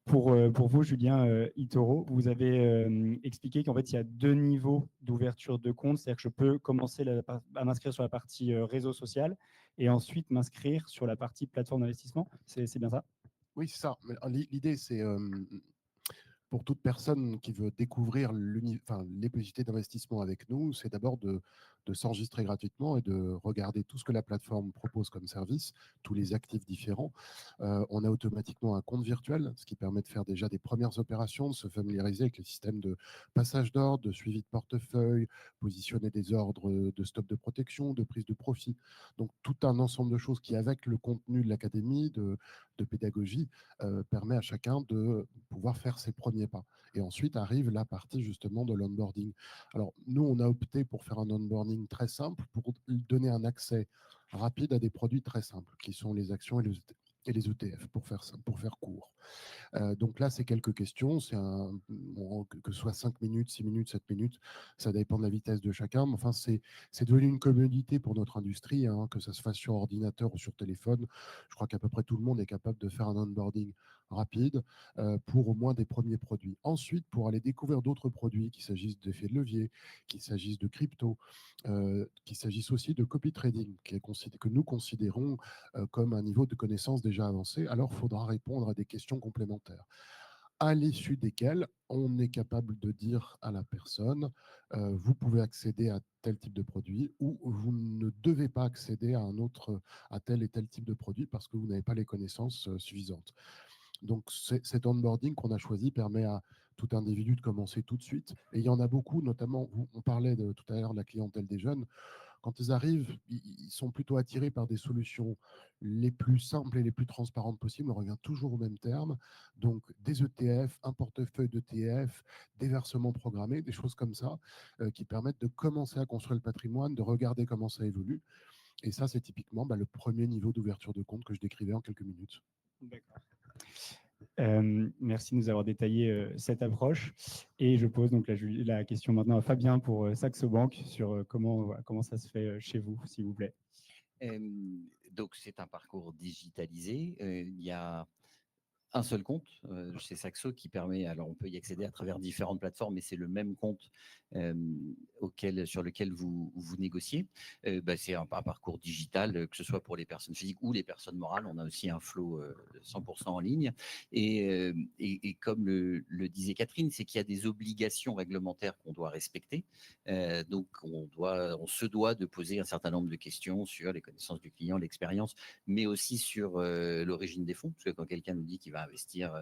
pour vous, Julien Itoro, vous avez expliqué qu'en fait, il y a 2 niveaux d'ouverture de compte. C'est-à-dire que je peux commencer à m'inscrire sur la partie réseau social et ensuite m'inscrire sur la partie plateforme d'investissement. C'est bien ça? Oui, c'est ça. L'idée, c'est pour toute personne qui veut découvrir les possibilités d'investissement avec nous, c'est d'abord de s'enregistrer gratuitement et de regarder tout ce que la plateforme propose comme service, tous les actifs différents. On a automatiquement un compte virtuel, ce qui permet de faire déjà des premières opérations, de se familiariser avec les systèmes de passage d'ordre, de suivi de portefeuille, positionner des ordres de stop de protection, de prise de profit. Donc, tout un ensemble de choses qui, avec le contenu de l'académie, de pédagogie, permet à chacun de pouvoir faire ses premiers pas. Et ensuite arrive la partie justement de l'onboarding. Alors, nous, on a opté pour faire un onboarding très simple, pour donner un accès rapide à des produits très simples, qui sont les actions et les ETF, pour faire court. Donc là, c'est quelques questions. Que ce soit 5 minutes, 6 minutes, 7 minutes, ça dépend de la vitesse de chacun. Mais enfin, c'est devenu une commodité pour notre industrie, hein, que ça se fasse sur ordinateur ou sur téléphone. Je crois qu'à peu près tout le monde est capable de faire un onboarding rapide pour au moins des premiers produits. Ensuite, pour aller découvrir d'autres produits, qu'il s'agisse d'effets de levier, qu'il s'agisse de crypto, qu'il s'agisse aussi de copy trading, que nous considérons comme un niveau de connaissance déjà avancé, alors il faudra répondre à des questions complémentaires, à l'issue desquelles on est capable de dire à la personne vous pouvez accéder à tel type de produit ou vous ne devez pas accéder à tel et tel type de produit parce que vous n'avez pas les connaissances suffisantes. Donc, cet onboarding qu'on a choisi permet à tout individu de commencer tout de suite. Et il y en a beaucoup, notamment, on parlait tout à l'heure de la clientèle des jeunes. Quand ils arrivent, ils sont plutôt attirés par des solutions les plus simples et les plus transparentes possibles. On revient toujours au même terme. Donc, des ETF, un portefeuille d'ETF, des versements programmés, des choses comme ça, qui permettent de commencer à construire le patrimoine, de regarder comment ça évolue. Et ça, c'est typiquement le premier niveau d'ouverture de compte que je décrivais en quelques minutes. D'accord. Merci de nous avoir détaillé cette approche. Et je pose donc la question maintenant à Fabien pour Saxo Bank sur comment ça se fait chez vous, s'il vous plaît. Donc, c'est un parcours digitalisé. Il y a un seul compte chez Saxo qui permet, alors on peut y accéder à travers différentes plateformes, mais c'est le même compte sur lequel vous négociez. C'est un parcours digital, que ce soit pour les personnes physiques ou les personnes morales. On a aussi un flow 100% en ligne. Et comme le disait Catherine, c'est qu'il y a des obligations réglementaires qu'on doit respecter. Donc on se doit de poser un certain nombre de questions sur les connaissances du client, l'expérience, mais aussi sur l'origine des fonds. Parce que quand quelqu'un nous dit qu'il va investir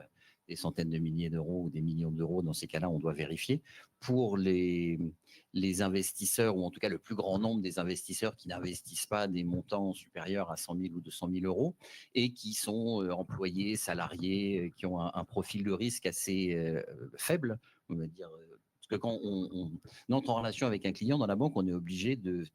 des centaines de milliers d'euros ou des millions d'euros, dans ces cas-là, on doit vérifier. Pour les investisseurs, ou en tout cas le plus grand nombre des investisseurs qui n'investissent pas des montants supérieurs à 100 000 ou 200 000 euros et qui sont employés, salariés, qui ont un profil de risque assez faible, on va dire. Parce que quand on entre en relation avec un client dans la banque, on est obligé il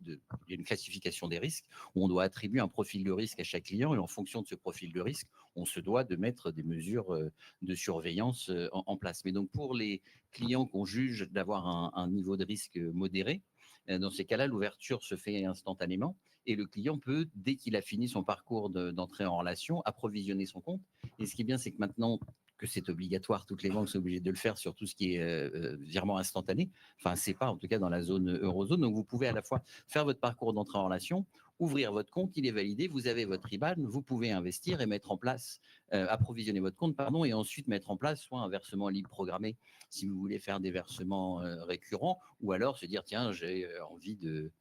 y a une classification des risques où on doit attribuer un profil de risque à chaque client et en fonction de ce profil de risque, on se doit de mettre des mesures de surveillance en place. Mais donc pour les clients qu'on juge d'avoir un niveau de risque modéré, dans ces cas-là, l'ouverture se fait instantanément et le client peut, dès qu'il a fini son parcours d'entrée en relation, approvisionner son compte. Et ce qui est bien, c'est que maintenant que c'est obligatoire, toutes les banques sont obligées de le faire sur tout ce qui est virement instantané. Enfin, c'est pas en tout cas dans la zone eurozone. Donc, vous pouvez à la fois faire votre parcours d'entrée en relation, ouvrir votre compte, il est validé, vous avez votre IBAN, vous pouvez investir et mettre en place, approvisionner votre compte, et ensuite mettre en place soit un versement libre programmé si vous voulez faire des versements récurrents, ou alors se dire tiens, j'ai envie de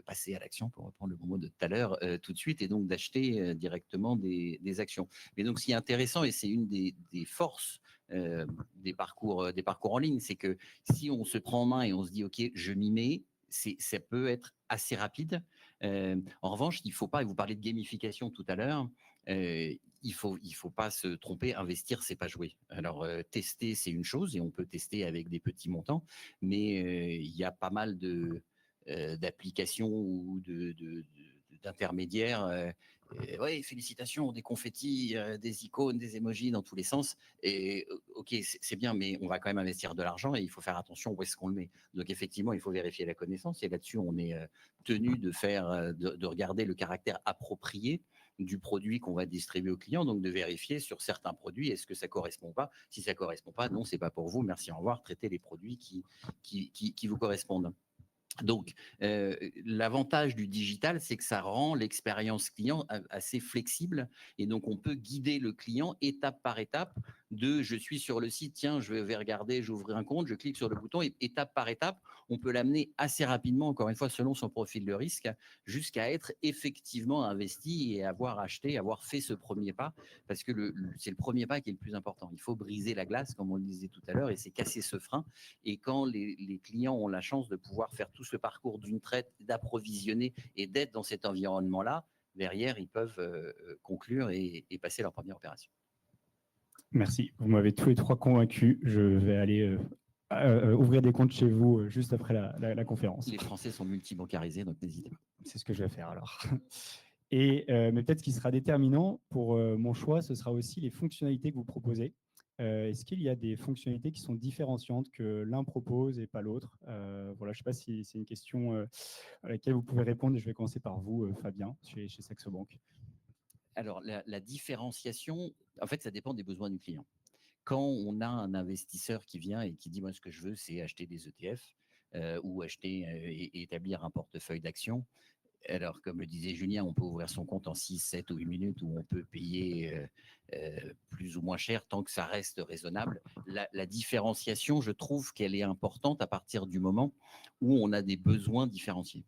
passer à l'action, pour reprendre le bon mot de tout à l'heure, tout de suite, et donc d'acheter directement des actions. Mais donc, ce qui est intéressant, et c'est une des forces des parcours en ligne, c'est que si on se prend en main et on se dit, OK, je m'y mets, ça peut être assez rapide. En revanche, il ne faut pas, et vous parlez de gamification tout à l'heure, il faut pas se tromper, investir, c'est pas jouer. Alors, tester, c'est une chose, et on peut tester avec des petits montants, mais il y a pas mal d'applications ou d'intermédiaires. Oui, félicitations, des confettis, des icônes, des emojis dans tous les sens. Et ok, c'est bien, mais on va quand même investir de l'argent et il faut faire attention où est-ce qu'on le met. Donc effectivement, il faut vérifier la connaissance et là-dessus, on est tenu de regarder le caractère approprié du produit qu'on va distribuer aux clients, donc de vérifier sur certains produits, est-ce que ça correspond pas? Si ça correspond pas, non, c'est pas pour vous, merci, au revoir, traitez les produits qui vous correspondent. Donc, l'avantage du digital, c'est que ça rend l'expérience client assez flexible et donc on peut guider le client étape par étape de je suis sur le site, tiens, je vais regarder, j'ouvre un compte, je clique sur le bouton et étape par étape, on peut l'amener assez rapidement, encore une fois, selon son profil de risque, jusqu'à être effectivement investi et avoir acheté, avoir fait ce premier pas parce que c'est le premier pas qui est le plus important. Il faut briser la glace, comme on le disait tout à l'heure, et c'est casser ce frein. Et quand les clients ont la chance de pouvoir faire tout ce parcours d'une traite, d'approvisionner et d'être dans cet environnement-là, derrière, ils peuvent conclure et passer leur première opération. Merci. Vous m'avez tous les trois convaincus. Je vais aller ouvrir des comptes chez vous juste après la conférence. Les Français sont multibancarisés, donc n'hésitez pas. C'est ce que je vais faire alors. Mais peut-être ce qui sera déterminant pour mon choix, ce sera aussi les fonctionnalités que vous proposez. Est-ce qu'il y a des fonctionnalités qui sont différenciantes que l'un propose et pas l'autre? Voilà, je ne sais pas si c'est une question à laquelle vous pouvez répondre. Je vais commencer par vous, Fabien, chez Saxo Bank. Alors, la différenciation, en fait, ça dépend des besoins du client. Quand on a un investisseur qui vient et qui dit, moi, ce que je veux, c'est acheter des ETF ou acheter et établir un portefeuille d'actions. Alors, comme le disait Julien, on peut ouvrir son compte en 6, 7 ou 8 minutes où on peut payer plus ou moins cher tant que ça reste raisonnable. La différenciation, je trouve qu'elle est importante à partir du moment où on a des besoins différenciés.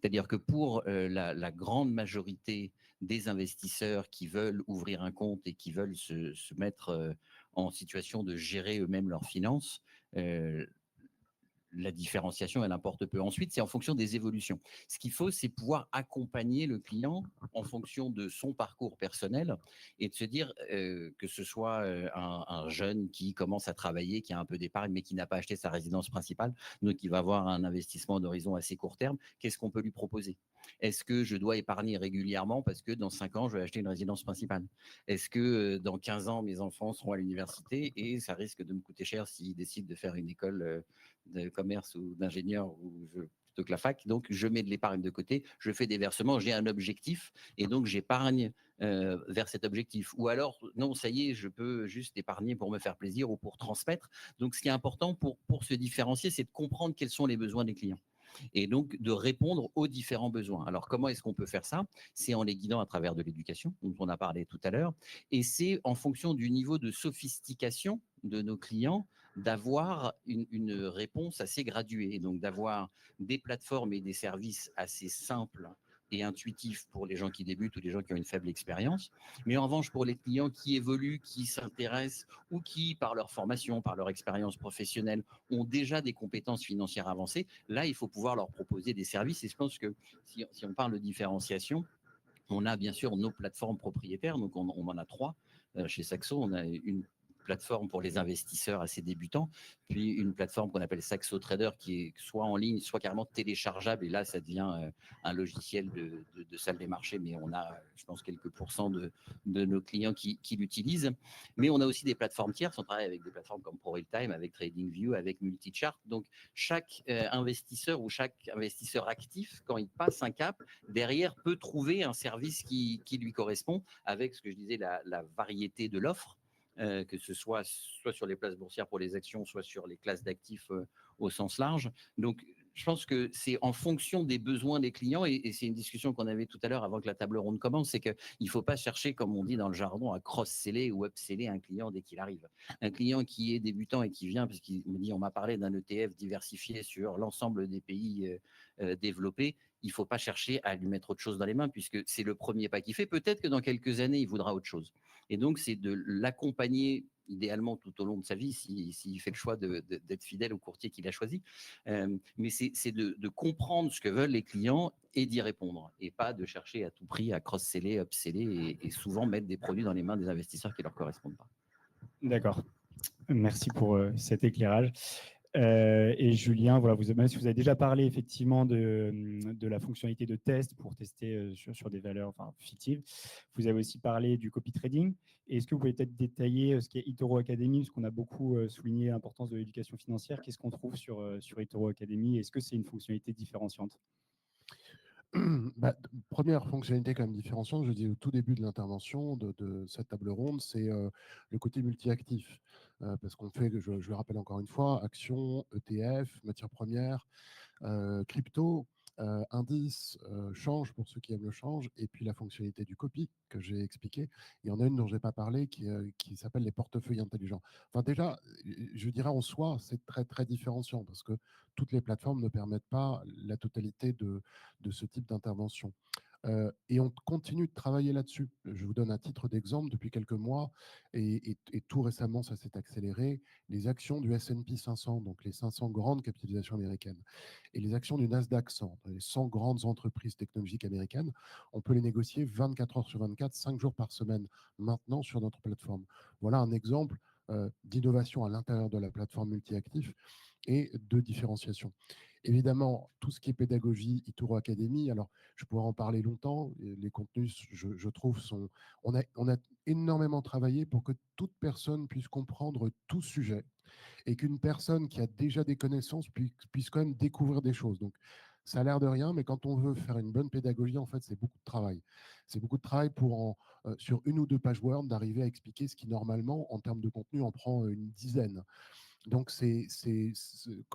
C'est-à-dire que pour la grande majorité des investisseurs qui veulent ouvrir un compte et qui veulent se mettre en situation de gérer eux-mêmes leurs finances, la différenciation, elle importe peu. Ensuite, c'est en fonction des évolutions. Ce qu'il faut, c'est pouvoir accompagner le client en fonction de son parcours personnel et de se dire que ce soit un jeune qui commence à travailler, qui a un peu d'épargne, mais qui n'a pas acheté sa résidence principale, donc qui va avoir un investissement d'horizon assez court terme, qu'est-ce qu'on peut lui proposer? Est-ce que je dois épargner régulièrement parce que dans 5 ans, je vais acheter une résidence principale? Est-ce que dans 15 ans, mes enfants seront à l'université et ça risque de me coûter cher s'ils décident de faire une école de commerce ou d'ingénieur plutôt que la fac? Donc, je mets de l'épargne de côté, je fais des versements, j'ai un objectif et donc j'épargne vers cet objectif. Ou alors, non, ça y est, je peux juste épargner pour me faire plaisir ou pour transmettre. Donc, ce qui est important pour se différencier, c'est de comprendre quels sont les besoins des clients et donc de répondre aux différents besoins. Alors, comment est-ce qu'on peut faire ça? C'est en les guidant à travers de l'éducation, dont on a parlé tout à l'heure, et c'est en fonction du niveau de sophistication de nos clients d'avoir une réponse assez graduée, donc d'avoir des plateformes et des services assez simples et intuitif pour les gens qui débutent ou les gens qui ont une faible expérience. Mais en revanche, pour les clients qui évoluent, qui s'intéressent ou qui, par leur formation, par leur expérience professionnelle, ont déjà des compétences financières avancées, là, il faut pouvoir leur proposer des services. Et je pense que si on parle de différenciation, on a bien sûr nos plateformes propriétaires, donc on en a 3 chez Saxo. On a une plateforme pour les investisseurs assez débutants, puis une plateforme qu'on appelle Saxo Trader qui est soit en ligne, soit carrément téléchargeable, et là ça devient un logiciel de salle des marchés, mais on a, je pense, quelques pourcents de nos clients qui l'utilisent. Mais on a aussi des plateformes tierces, on travaille avec des plateformes comme ProRealTime, avec TradingView, avec Multichart. Donc chaque investisseur ou chaque investisseur actif, quand il passe un cap, derrière peut trouver un service qui lui correspond, avec ce que je disais, la variété de l'offre, que ce soit sur les places boursières pour les actions, soit sur les classes d'actifs au sens large. Donc, je pense que c'est en fonction des besoins des clients, et c'est une discussion qu'on avait tout à l'heure avant que la table ronde commence, c'est qu'il ne faut pas chercher, comme on dit dans le jargon, à cross-seller ou up-seller un client dès qu'il arrive. Un client qui est débutant et qui vient, parce qu'il me dit, on m'a parlé d'un ETF diversifié sur l'ensemble des pays développés, il ne faut pas chercher à lui mettre autre chose dans les mains, puisque c'est le premier pas qu'il fait. Peut-être que dans quelques années, il voudra autre chose. Et donc, c'est de l'accompagner idéalement tout au long de sa vie, s'il fait le choix d'être fidèle au courtier qu'il a choisi. Mais c'est de comprendre ce que veulent les clients et d'y répondre, et pas de chercher à tout prix à cross-seller, up-seller, et souvent mettre des produits dans les mains des investisseurs qui ne leur correspondent pas. D'accord. Merci pour cet éclairage. Et Julien, voilà, même si vous avez déjà parlé effectivement de la fonctionnalité de test pour tester sur des valeurs fictives, vous avez aussi parlé du copy trading. Est-ce que vous pouvez peut-être détailler ce qu'est eToro Academy, parce qu'on a beaucoup souligné l'importance de l'éducation financière. Qu'est-ce qu'on trouve sur eToro Academy? Est-ce que c'est une fonctionnalité différenciante? Première fonctionnalité quand même différenciante, je dis au tout début de l'intervention de cette table ronde, c'est le côté multi-actif. Parce qu'on fait, je le rappelle encore une fois, actions, ETF, matières premières, crypto, indice, change pour ceux qui aiment le change, et puis la fonctionnalité du copy que j'ai expliqué. Il y en a une dont je n'ai pas parlé qui s'appelle les portefeuilles intelligents. Enfin, déjà, je dirais en soi, c'est très, très différenciant parce que toutes les plateformes ne permettent pas la totalité de ce type d'intervention. Et on continue de travailler là-dessus. Je vous donne un titre d'exemple. Depuis quelques mois, et tout récemment, ça s'est accéléré, les actions du S&P 500, donc les 500 grandes capitalisations américaines, et les actions du Nasdaq 100, les 100 grandes entreprises technologiques américaines, on peut les négocier 24 heures sur 24, 5 jours par semaine, maintenant sur notre plateforme. Voilà un exemple d'innovation à l'intérieur de la plateforme multi-actif et de différenciation. Évidemment, tout ce qui est pédagogie, eToro Academy, alors je pourrais en parler longtemps, les contenus, je trouve, on a énormément travaillé pour que toute personne puisse comprendre tout sujet et qu'une personne qui a déjà des connaissances puisse quand même découvrir des choses. Donc, ça a l'air de rien, mais quand on veut faire une bonne pédagogie, en fait, c'est beaucoup de travail. C'est beaucoup de travail pour, sur une ou deux pages Word, d'arriver à expliquer ce qui, normalement, en termes de contenu, en prend une dizaine. Donc,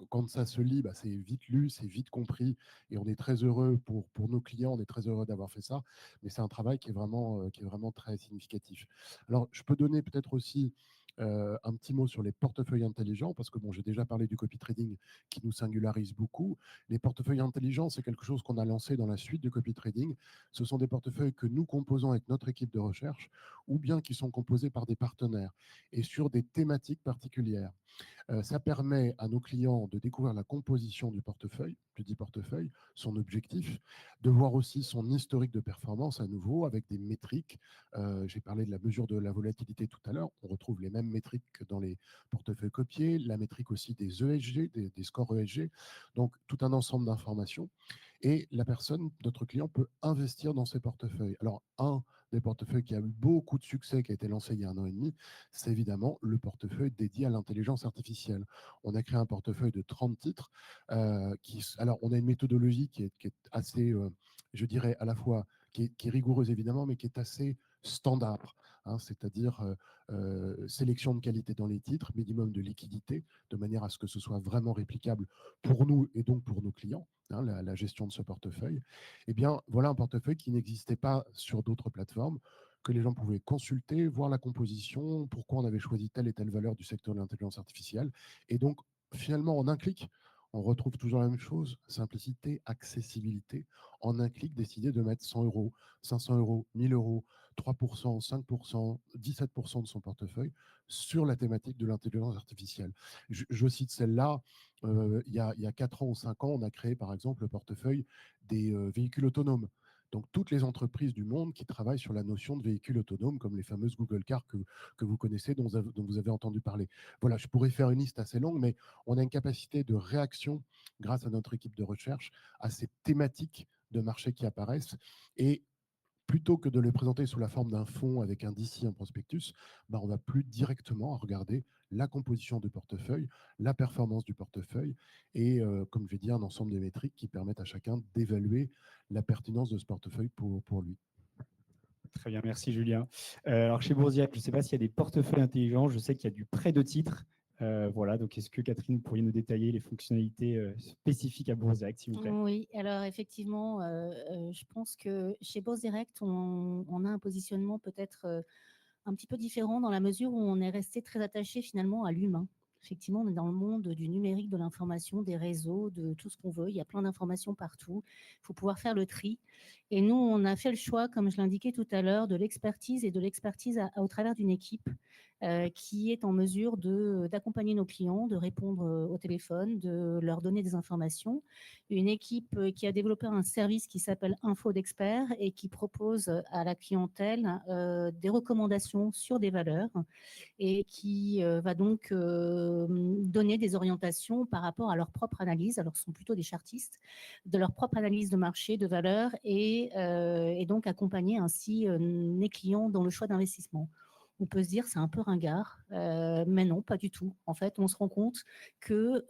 quand ça se lit, c'est vite lu, c'est vite compris, et on est très heureux pour nos clients, on est très heureux d'avoir fait ça, mais c'est un travail qui est vraiment très significatif. Alors, je peux donner peut-être aussi un petit mot sur les portefeuilles intelligents, parce que bon, j'ai déjà parlé du copy trading qui nous singularise beaucoup. Les portefeuilles intelligents, c'est quelque chose qu'on a lancé dans la suite du copy trading. Ce sont des portefeuilles que nous composons avec notre équipe de recherche, ou bien qui sont composés par des partenaires, et sur des thématiques particulières. Ça permet à nos clients de découvrir la composition du portefeuille, du dit portefeuille, son objectif, de voir aussi son historique de performance à nouveau avec des métriques. J'ai parlé de la mesure de la volatilité tout à l'heure. On retrouve les mêmes métriques que dans les portefeuilles copiés, la métrique aussi des ESG, des scores ESG. Donc, tout un ensemble d'informations. Et la personne, notre client, peut investir dans ces portefeuilles. Alors, un des portefeuilles qui a eu beaucoup de succès, qui a été lancé il y a 1 an et demi, c'est évidemment le portefeuille dédié à l'intelligence artificielle. On a créé un portefeuille de 30 titres. Alors, on a une méthodologie qui est assez, je dirais, à la fois, qui est rigoureuse évidemment, mais qui est assez standard, hein, c'est-à-dire sélection de qualité dans les titres, minimum de liquidité, de manière à ce que ce soit vraiment réplicable pour nous et donc pour nos clients. Hein, la gestion de ce portefeuille, eh bien, voilà un portefeuille qui n'existait pas sur d'autres plateformes, que les gens pouvaient consulter, voir la composition, pourquoi on avait choisi telle et telle valeur du secteur de l'intelligence artificielle. Et donc, finalement, en un clic, on retrouve toujours la même chose, simplicité, accessibilité. En un clic, décider de mettre 100 euros, 500 euros, 1000 euros, 3%, 5%, 17% de son portefeuille sur la thématique de l'intelligence artificielle. Je cite celle-là. Il y a 4 ans ou 5 ans, on a créé par exemple le portefeuille des véhicules autonomes. Donc, toutes les entreprises du monde qui travaillent sur la notion de véhicules autonomes, comme les fameuses Google Cars que vous connaissez, dont vous avez entendu parler. Voilà, je pourrais faire une liste assez longue, mais on a une capacité de réaction grâce à notre équipe de recherche à ces thématiques de marché qui apparaissent. Et plutôt que de les présenter sous la forme d'un fonds avec un DC, un prospectus, on va plus directement regarder la composition du portefeuille, la performance du portefeuille et, comme je l'ai dit, un ensemble de métriques qui permettent à chacun d'évaluer la pertinence de ce portefeuille pour lui. Très bien, merci Julien. Alors chez Boursiac, je ne sais pas s'il y a des portefeuilles intelligents, je sais qu'il y a du prêt de titres. Voilà, donc est-ce que Catherine, vous pourriez nous détailler les fonctionnalités spécifiques à Boursiac, s'il vous plaît? Oui, alors effectivement, je pense que chez Bourse Direct, on a un positionnement peut-être un petit peu différent dans la mesure où on est resté très attaché finalement à l'humain. Effectivement, on est dans le monde du numérique, de l'information, des réseaux, de tout ce qu'on veut. Il y a plein d'informations partout. Il faut pouvoir faire le tri. Et nous, on a fait le choix, comme je l'indiquais tout à l'heure, de l'expertise et de l'expertise au travers d'une équipe qui est en mesure d'accompagner nos clients, de répondre au téléphone, de leur donner des informations. Une équipe qui a développé un service qui s'appelle Info d'experts et qui propose à la clientèle des recommandations sur des valeurs et qui va donc donner des orientations par rapport à leur propre analyse. Alors, ce sont plutôt des chartistes, de leur propre analyse de marché, de valeurs et donc accompagner ainsi les clients dans le choix d'investissement. On peut se dire c'est un peu ringard, mais non, pas du tout. En fait, on se rend compte que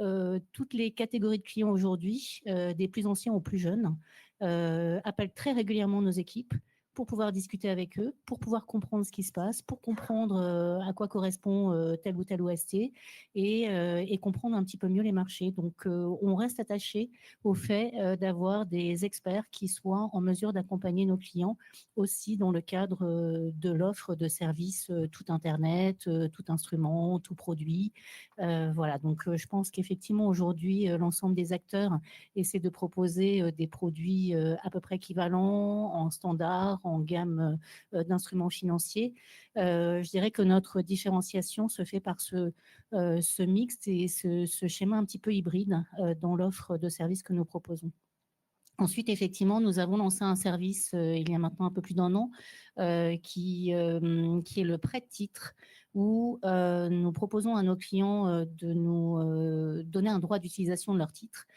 toutes les catégories de clients aujourd'hui, des plus anciens aux plus jeunes, appellent très régulièrement nos équipes pour pouvoir discuter avec eux, pour pouvoir comprendre ce qui se passe, pour comprendre à quoi correspond tel ou tel OST et comprendre un petit peu mieux les marchés. Donc, on reste attaché au fait d'avoir des experts qui soient en mesure d'accompagner nos clients aussi dans le cadre de l'offre de services tout Internet, tout instrument, tout produit. Voilà, donc je pense qu'effectivement, aujourd'hui, l'ensemble des acteurs essaient de proposer des produits à peu près équivalents en standard, en gamme d'instruments financiers. Je dirais que notre différenciation se fait par ce mixte et ce schéma un petit peu hybride dans l'offre de services que nous proposons. Ensuite, effectivement, nous avons lancé un service il y a maintenant un peu plus d'un an qui est le prêt de titre où nous proposons à nos clients de nous donner un droit d'utilisation de leurs titres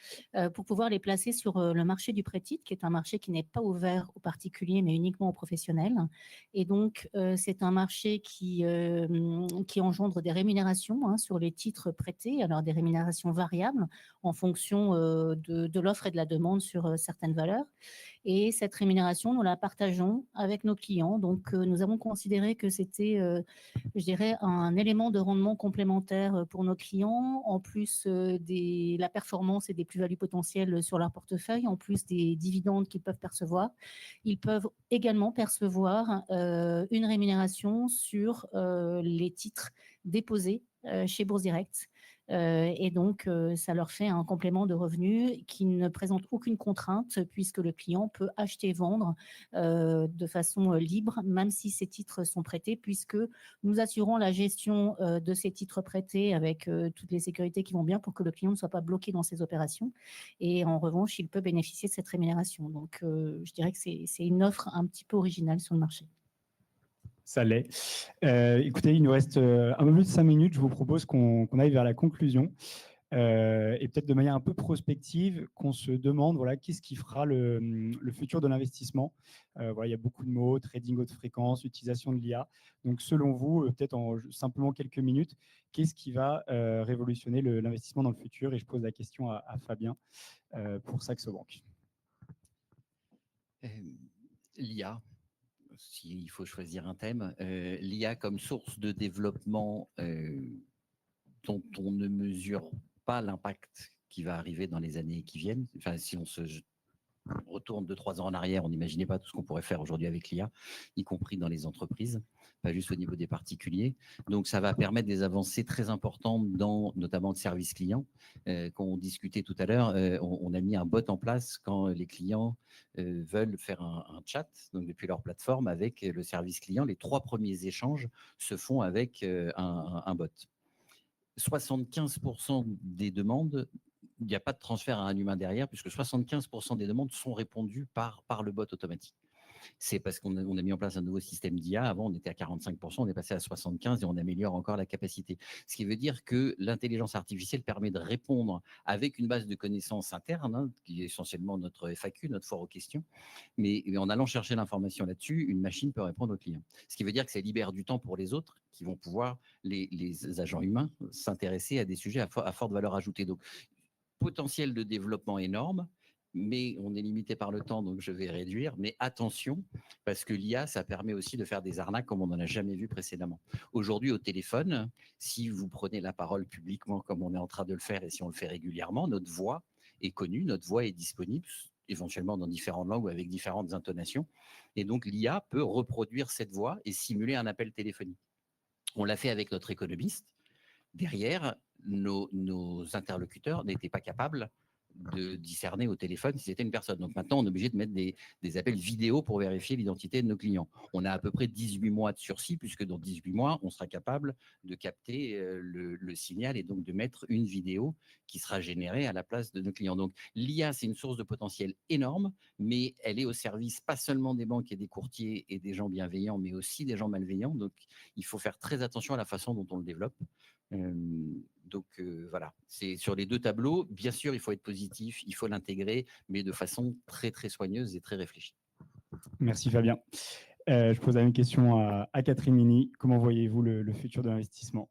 pour pouvoir les placer sur le marché du prêt de titre, qui est un marché qui n'est pas ouvert aux particuliers, mais uniquement aux professionnels. Et donc, c'est un marché qui engendre des rémunérations sur les titres prêtés, alors des rémunérations variables en fonction de l'offre et de la demande sur certaines valeurs. Et cette rémunération, nous la partageons avec nos clients. Donc, nous avons considéré que c'était, je dirais, un élément de rendement complémentaire pour nos clients, en plus de la performance et des plus-values potentielles sur leur portefeuille, en plus des dividendes qu'ils peuvent percevoir. Ils peuvent également percevoir une rémunération sur les titres déposés chez Bourse Direct. Et donc, ça leur fait un complément de revenus qui ne présente aucune contrainte puisque le client peut acheter et vendre de façon libre, même si ces titres sont prêtés, puisque nous assurons la gestion de ces titres prêtés avec toutes les sécurités qui vont bien pour que le client ne soit pas bloqué dans ses opérations. Et en revanche, il peut bénéficier de cette rémunération. Donc, je dirais que c'est une offre un petit peu originale sur le marché. Ça l'est. Écoutez, il nous reste un peu plus de 5 minutes. Je vous propose qu'on aille vers la conclusion et peut-être de manière un peu prospective, qu'on se demande voilà, qu'est-ce qui fera le futur de l'investissement. Voilà, il y a beaucoup de mots, trading haute fréquence, utilisation de l'IA. Donc, selon vous, peut-être en simplement quelques minutes, qu'est-ce qui va révolutionner l'investissement dans le futur? Et je pose la question à Fabien pour Saxo Bank. L'IA. S'il faut choisir un thème, l'IA comme source de développement dont on ne mesure pas l'impact qui va arriver dans les années qui viennent. Enfin, si on se retourne 2-3 ans en arrière, on n'imaginait pas tout ce qu'on pourrait faire aujourd'hui avec l'IA, y compris dans les entreprises, pas juste au niveau des particuliers. Donc, ça va permettre des avancées très importantes dans notamment le service client. Quand on discutait tout à l'heure, on a mis un bot en place quand les clients veulent faire un chat, donc depuis leur plateforme, avec le service client. Les 3 premiers échanges se font avec un bot. 75% des demandes, il n'y a pas de transfert à un humain derrière, puisque 75% des demandes sont répondues par le bot automatique. C'est parce qu'on a mis en place un nouveau système d'IA. Avant, on était à 45%, on est passé à 75% et on améliore encore la capacité. Ce qui veut dire que l'intelligence artificielle permet de répondre avec une base de connaissances interne, qui est essentiellement notre FAQ, notre foire aux questions. Mais en allant chercher l'information là-dessus, une machine peut répondre aux clients. Ce qui veut dire que ça libère du temps pour les autres qui vont pouvoir, les agents humains, s'intéresser à des sujets à forte valeur ajoutée. Donc, potentiel de développement énorme, mais on est limité par le temps, donc je vais réduire. Mais attention, parce que l'IA, ça permet aussi de faire des arnaques comme on n'en a jamais vu précédemment. Aujourd'hui, au téléphone, si vous prenez la parole publiquement comme on est en train de le faire et si on le fait régulièrement, notre voix est connue, notre voix est disponible, éventuellement dans différentes langues ou avec différentes intonations. Et donc, l'IA peut reproduire cette voix et simuler un appel téléphonique. On l'a fait avec notre économiste. Derrière, nos interlocuteurs n'étaient pas capables de discerner au téléphone si c'était une personne. Donc maintenant, on est obligé de mettre des appels vidéo pour vérifier l'identité de nos clients. On a à peu près 18 mois de sursis, puisque dans 18 mois, on sera capable de capter le signal et donc de mettre une vidéo qui sera générée à la place de nos clients. Donc l'IA, c'est une source de potentiel énorme, mais elle est au service pas seulement des banques et des courtiers et des gens bienveillants, mais aussi des gens malveillants. Donc il faut faire très attention à la façon dont on le développe. Voilà, c'est sur les deux tableaux. Bien sûr, il faut être positif, il faut l'intégrer, mais de façon très très soigneuse et très réfléchie. Merci Fabien. Je pose la même question à Catherine Mini. Comment voyez-vous le futur de l'investissement?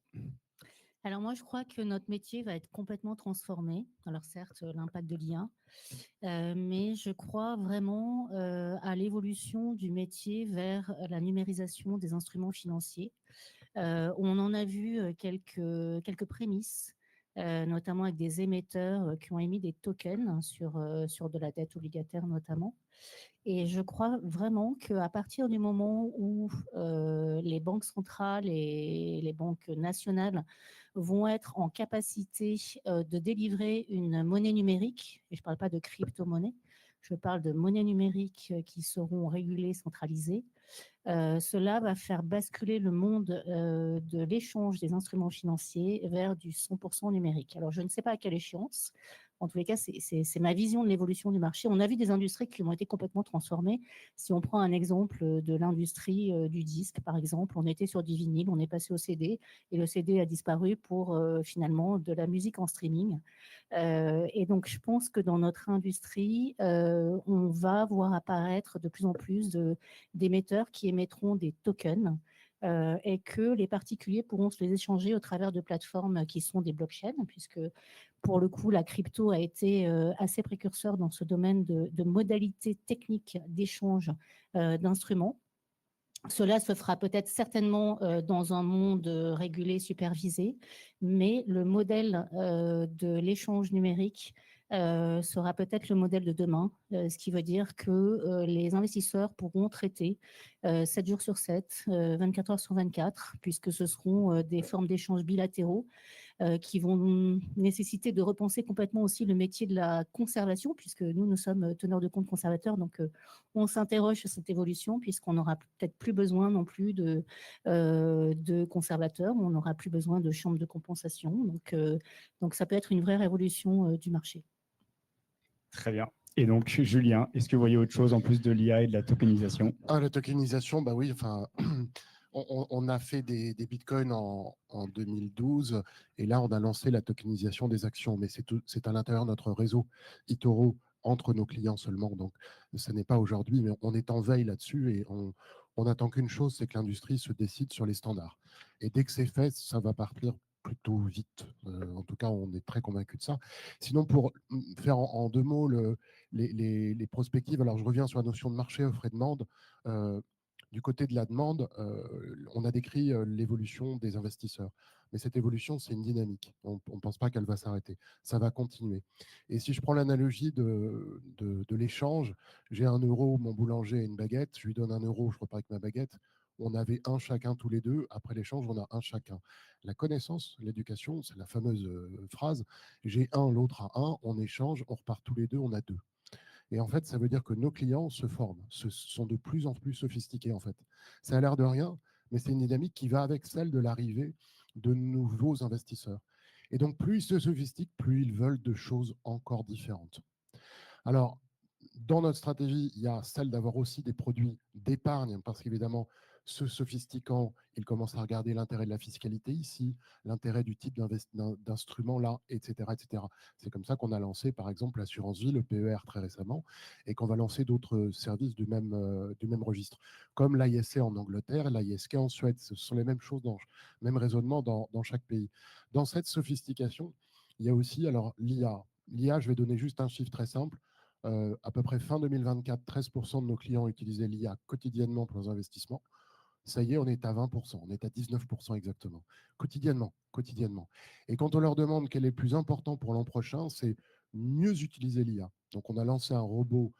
Alors moi, je crois que notre métier va être complètement transformé. Alors certes, l'impact de l'IA, mais je crois vraiment à l'évolution du métier vers la numérisation des instruments financiers. On en a vu quelques prémices, notamment avec des émetteurs qui ont émis des tokens sur de la dette obligataire notamment. Et je crois vraiment qu'à partir du moment où les banques centrales et les banques nationales vont être en capacité de délivrer une monnaie numérique, et je ne parle pas de crypto-monnaie, je parle de monnaies numériques qui seront régulées, centralisées, cela va faire basculer le monde de l'échange des instruments financiers vers du 100% numérique. Alors, je ne sais pas à quelle échéance. En tous les cas, c'est ma vision de l'évolution du marché. On a vu des industries qui ont été complètement transformées. Si on prend un exemple de l'industrie du disque, par exemple, on était sur du vinyle, on est passé au CD, et le CD a disparu pour finalement de la musique en streaming. Et donc, je pense que dans notre industrie, on va voir apparaître de plus en plus d'émetteurs qui émettront des tokens et que les particuliers pourront se les échanger au travers de plateformes qui sont des blockchains, puisque pour le coup, la crypto a été assez précurseur dans ce domaine de modalités techniques d'échange d'instruments. Cela se fera peut-être certainement dans un monde régulé, supervisé, mais le modèle de l'échange numérique sera peut-être le modèle de demain, ce qui veut dire que les investisseurs pourront traiter 7 jours sur 7, 24 heures sur 24, puisque ce seront des formes d'échanges bilatéraux qui vont nécessiter de repenser complètement aussi le métier de la conservation, puisque nous sommes teneurs de compte conservateurs, donc on s'interroge sur cette évolution, puisqu'on n'aura peut-être plus besoin non plus de conservateurs, on n'aura plus besoin de chambres de compensation, donc ça peut être une vraie révolution du marché. Très bien. Et donc, Julien, est-ce que vous voyez autre chose en plus de l'IA et de la tokenisation? La tokenisation, bah oui, enfin, on a fait des bitcoins en 2012 et là, on a lancé la tokenisation des actions, mais c'est à l'intérieur de notre réseau eToro entre nos clients seulement. Donc, ce n'est pas aujourd'hui, mais on est en veille là-dessus et on attend qu'une chose, c'est que l'industrie se décide sur les standards. Et dès que c'est fait, ça va partir plutôt vite. En tout cas, on est très convaincu de ça. Sinon, pour faire en deux mots les prospectives, alors je reviens sur la notion de marché, offre et demande. Du côté de la demande, on a décrit l'évolution des investisseurs. Mais cette évolution, c'est une dynamique. On ne pense pas qu'elle va s'arrêter. Ça va continuer. Et si je prends l'analogie de l'échange, j'ai 1 euro, mon boulanger a une baguette, je lui donne 1 euro, je repars avec ma baguette. On avait un chacun tous les deux. Après l'échange, on a un chacun. La connaissance, l'éducation, c'est la fameuse phrase. J'ai un, l'autre a un, on échange, on repart tous les deux, on a deux. Et en fait, ça veut dire que nos clients se forment, sont de plus en plus sophistiqués en fait. Ça a l'air de rien, mais c'est une dynamique qui va avec celle de l'arrivée de nouveaux investisseurs. Et donc, plus ils se sophistiquent, plus ils veulent de choses encore différentes. Alors, dans notre stratégie, il y a celle d'avoir aussi des produits d'épargne, parce qu'évidemment, se sophistiquant, ils commencent à regarder l'intérêt de la fiscalité ici, l'intérêt du type d'instrument là, etc. etc. C'est comme ça qu'on a lancé, par exemple, l'assurance vie, le PER très récemment, et qu'on va lancer d'autres services du même registre, comme l'ISC en Angleterre, l'ISK en Suède. Ce sont les mêmes choses, même raisonnement dans chaque pays. Dans cette sophistication, il y a aussi alors l'IA. L'IA, je vais donner juste un chiffre très simple. À peu près fin 2024, 13% de nos clients utilisaient l'IA quotidiennement pour leurs investissements. Ça y est, on est à 20%, on est à 19% exactement, quotidiennement. Et quand on leur demande quel est le plus important pour l'an prochain, c'est mieux utiliser l'IA. Donc, on a lancé un robot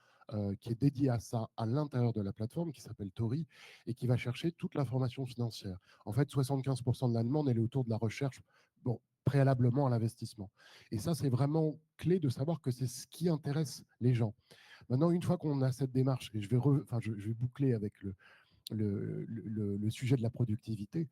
qui est dédié à ça à l'intérieur de la plateforme, qui s'appelle Tori, et qui va chercher toute l'information financière. En fait, 75% de la demande, elle est autour de la recherche bon, préalablement à l'investissement. Et ça, c'est vraiment clé de savoir que c'est ce qui intéresse les gens. Maintenant, une fois qu'on a cette démarche, et je vais boucler avec le sujet de la productivité,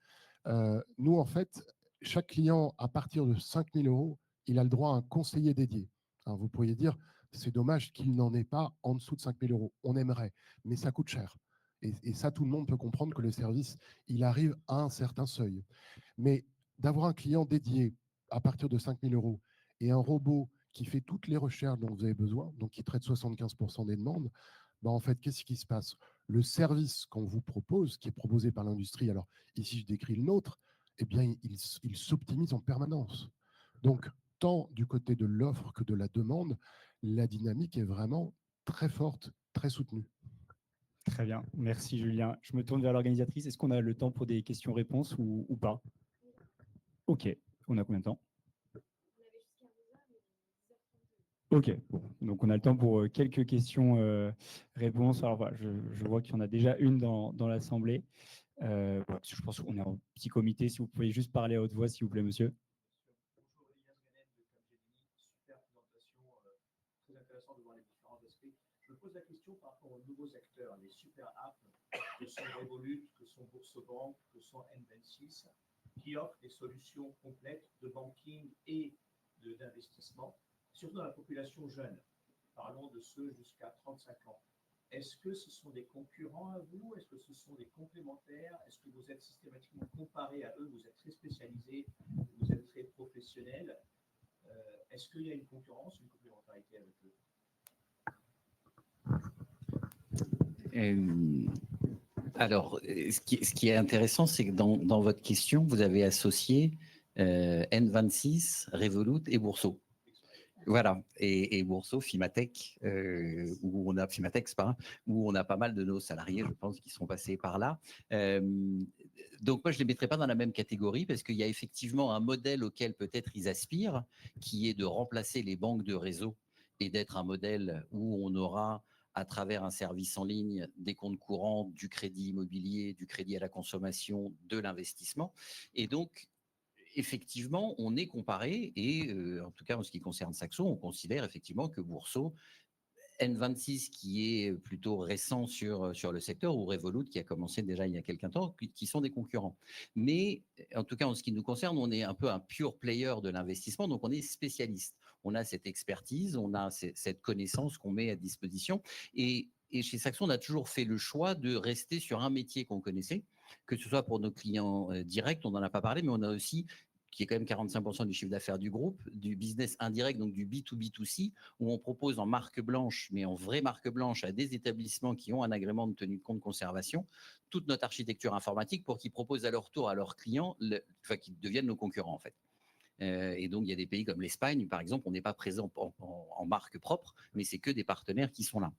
nous, en fait, chaque client, à partir de 5 000 euros, il a le droit à un conseiller dédié. Alors, vous pourriez dire, c'est dommage qu'il n'en ait pas en dessous de 5 000 euros. On aimerait, mais ça coûte cher. Et ça, tout le monde peut comprendre que le service, il arrive à un certain seuil. Mais d'avoir un client dédié à partir de 5 000 euros et un robot qui fait toutes les recherches dont vous avez besoin, donc qui traite 75% des demandes, ben en fait, qu'est-ce qui se passe? Le service qu'on vous propose, qui est proposé par l'industrie, alors ici je décris le nôtre, eh bien, il s'optimise en permanence. Donc, tant du côté de l'offre que de la demande, la dynamique est vraiment très forte, très soutenue. Très bien, merci Julien. Je me tourne vers l'organisatrice. Est-ce qu'on a le temps pour des questions-réponses ou pas? Ok, on a combien de temps? Ok, bon. Donc on a le temps pour quelques questions-réponses. Alors voilà, je vois qu'il y en a déjà une dans l'Assemblée. Voilà, je pense qu'on est en petit comité. Si vous pouvez juste parler à haute voix, s'il vous plaît, monsieur. Bonjour, Elias Ganem de Capgemini. Super présentation, très intéressant de voir les différents aspects. Je me pose la question par rapport aux nouveaux acteurs, les super apps que sont Revolut, que sont Boursobank, que sont N26, qui offrent des solutions complètes de banking et d'investissement, surtout dans la population jeune. Parlons de ceux jusqu'à 35 ans. Est-ce que ce sont des concurrents à vous? Est-ce que ce sont des complémentaires? Est-ce que vous êtes systématiquement comparé à eux? Vous êtes très spécialisé, vous êtes très professionnel. Est-ce qu'il y a une concurrence, une complémentarité avec eux? Alors, ce qui est intéressant, c'est que dans votre question, vous avez associé N26, Revolut et Bourso. Voilà, et Bourso, Fimatech, où on a Fimatex, où on a pas mal de nos salariés, je pense, qui sont passés par là. Donc moi, je les mettrai pas dans la même catégorie parce qu'il y a effectivement un modèle auquel peut-être ils aspirent, qui est de remplacer les banques de réseau et d'être un modèle où on aura, à travers un service en ligne, des comptes courants, du crédit immobilier, du crédit à la consommation, de l'investissement. Et donc, effectivement, on est comparé et en tout cas en ce qui concerne Saxo, on considère effectivement que Bourso, N26 qui est plutôt récent sur le secteur ou Revolut qui a commencé déjà il y a quelques temps, qui sont des concurrents. Mais en tout cas en ce qui nous concerne, on est un peu un pure player de l'investissement, donc on est spécialiste. On a cette expertise, on a cette connaissance qu'on met à disposition et chez Saxo, on a toujours fait le choix de rester sur un métier qu'on connaissait, que ce soit pour nos clients directs, on n'en a pas parlé, mais on a aussi, qui est quand même 45% du chiffre d'affaires du groupe, du business indirect, donc du B2B2C, où on propose en marque blanche, mais en vraie marque blanche, à des établissements qui ont un agrément de tenue de compte conservation, toute notre architecture informatique pour qu'ils proposent à leur tour à leurs clients, qu'ils deviennent nos concurrents en fait. Et donc, il y a des pays comme l'Espagne, par exemple, on n'est pas présent en marque propre, mais c'est que des partenaires qui sont là.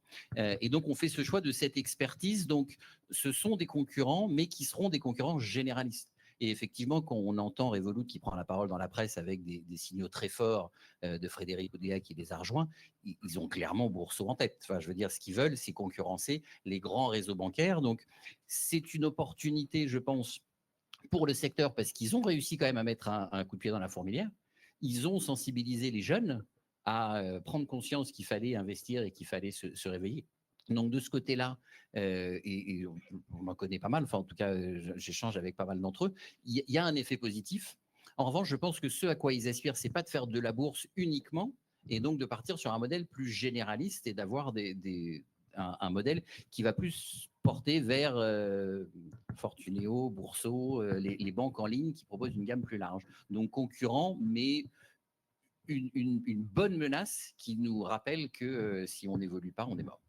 Et donc, on fait ce choix de cette expertise. Donc, ce sont des concurrents, mais qui seront des concurrents généralistes. Et effectivement, quand on entend Revolut qui prend la parole dans la presse avec des signaux très forts de Frédéric Oudéa qui les a rejoints, ils ont clairement Bourso en tête. Enfin, je veux dire, ce qu'ils veulent, c'est concurrencer les grands réseaux bancaires. Donc, c'est une opportunité, je pense, pour le secteur, parce qu'ils ont réussi quand même à mettre un coup de pied dans la fourmilière. Ils ont sensibilisé les jeunes à prendre conscience qu'il fallait investir et qu'il fallait se réveiller. Donc de ce côté-là, et on m'en connaît pas mal, enfin en tout cas j'échange avec pas mal d'entre eux, il y a un effet positif. En revanche, je pense que ce à quoi ils aspirent, c'est pas de faire de la bourse uniquement, et donc de partir sur un modèle plus généraliste et d'avoir un modèle qui va plus porter vers Fortuneo, Bourso, les banques en ligne qui proposent une gamme plus large. Donc concurrent, mais une bonne menace qui nous rappelle que si on n'évolue pas, on est mort.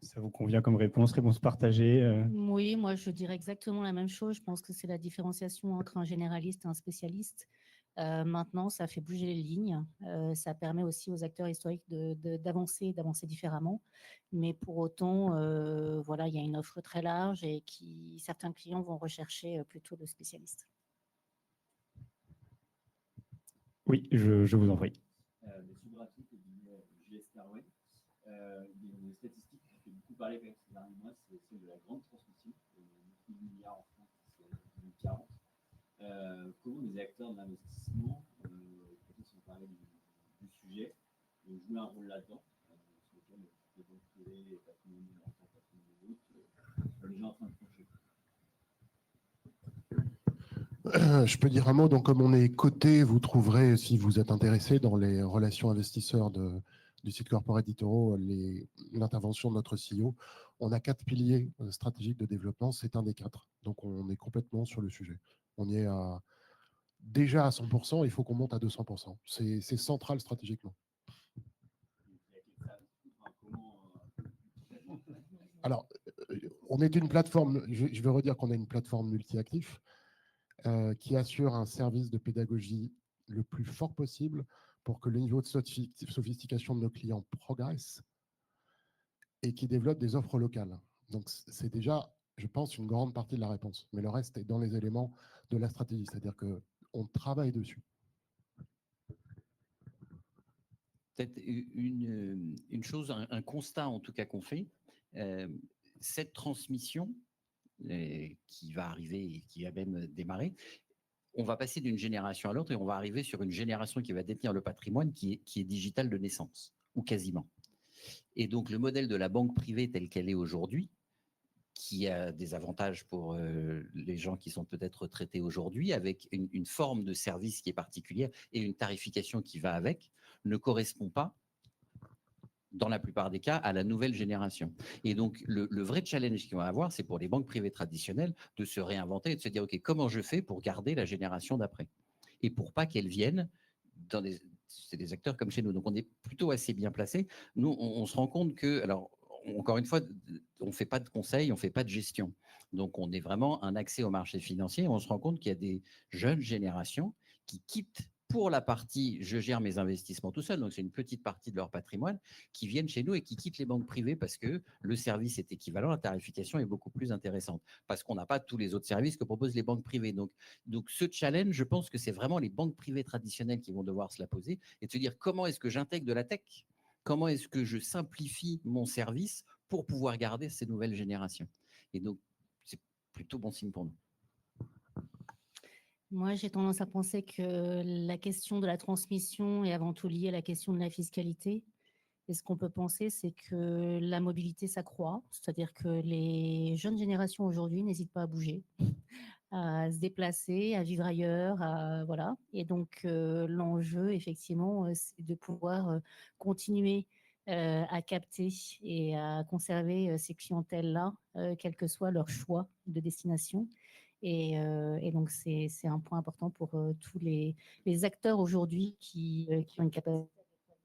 Ça vous convient comme réponse partagée? Oui, moi je dirais exactement la même chose. Je pense que c'est la différenciation entre un généraliste et un spécialiste. Maintenant, ça fait bouger les lignes. Ça permet aussi aux acteurs historiques d'avancer différemment. Mais pour autant, voilà, il y a une offre très large et certains clients vont rechercher plutôt le spécialiste. Oui, je vous en prie. Monsieur Bratique, JS Carway. Il y a une statistique qui fait beaucoup parler quand même ces derniers mois, c'est celle de la grande transmission, 9 000 milliards en France d'ici 2040. les acteurs de l'investissement, peut-être si on parlait du sujet, jouer un rôle là-dedans, sur lequel les banques privées, les patrimoines en tant que patrimoine des autres, sont déjà en train de pencher. Je peux dire un mot. Donc, comme on est coté, vous trouverez, si vous êtes intéressé, dans les relations investisseurs du site corporate d'eToro, l'intervention de notre CEO. On a 4 piliers stratégiques de développement. C'est un des 4. Donc, on est complètement sur le sujet. On y est déjà à 100%. Il faut qu'on monte à 200%. C'est central stratégiquement. Alors, on est une plateforme, je veux redire qu'on est une plateforme multi-actifs qui assure un service de pédagogie le plus fort possible pour que le niveau de sophistication de nos clients progresse et qui développe des offres locales. Donc, c'est déjà, je pense, une grande partie de la réponse. Mais le reste est dans les éléments de la stratégie, c'est-à-dire qu'on travaille dessus. Peut-être une chose, un constat en tout cas qu'on fait, cette transmission qui va arriver et qui va même démarrer, on va passer d'une génération à l'autre et on va arriver sur une génération qui va détenir le patrimoine qui est digital de naissance, ou quasiment. Et donc, le modèle de la banque privée tel qu'elle est aujourd'hui, qui a des avantages pour les gens qui sont peut-être retraités aujourd'hui, avec une forme de service qui est particulière et une tarification qui va avec, ne correspond pas, dans la plupart des cas, à la nouvelle génération. Et donc, le vrai challenge qu'on va avoir, c'est pour les banques privées traditionnelles de se réinventer et de se dire, OK, comment je fais pour garder la génération d'après? Et pour pas qu'elles viennent dans c'est des acteurs comme chez nous. Donc, on est plutôt assez bien placé. Nous, on se rend compte que, alors, encore une fois, on ne fait pas de conseil, on ne fait pas de gestion. Donc, on est vraiment un accès au marché financier. On se rend compte qu'il y a des jeunes générations qui quittent pour la partie « je gère mes investissements tout seul », donc c'est une petite partie de leur patrimoine, qui viennent chez nous et qui quittent les banques privées parce que le service est équivalent, la tarification est beaucoup plus intéressante, parce qu'on n'a pas tous les autres services que proposent les banques privées. Donc ce challenge, je pense que c'est vraiment les banques privées traditionnelles qui vont devoir se la poser et de se dire comment est-ce que j'intègre de la tech ? Comment est-ce que je simplifie mon service pour pouvoir garder ces nouvelles générations? Et donc, c'est plutôt bon signe pour nous. Moi, j'ai tendance à penser que la question de la transmission est avant tout liée à la question de la fiscalité. Et ce qu'on peut penser, c'est que la mobilité s'accroît, c'est-à-dire que les jeunes générations aujourd'hui n'hésitent pas à bouger, à se déplacer, à vivre ailleurs, voilà. Et donc, l'enjeu, effectivement, c'est de pouvoir continuer à capter et à conserver ces clientèles-là, quel que soit leur choix de destination. Et donc, c'est un point important pour tous les acteurs aujourd'hui qui ont une capacité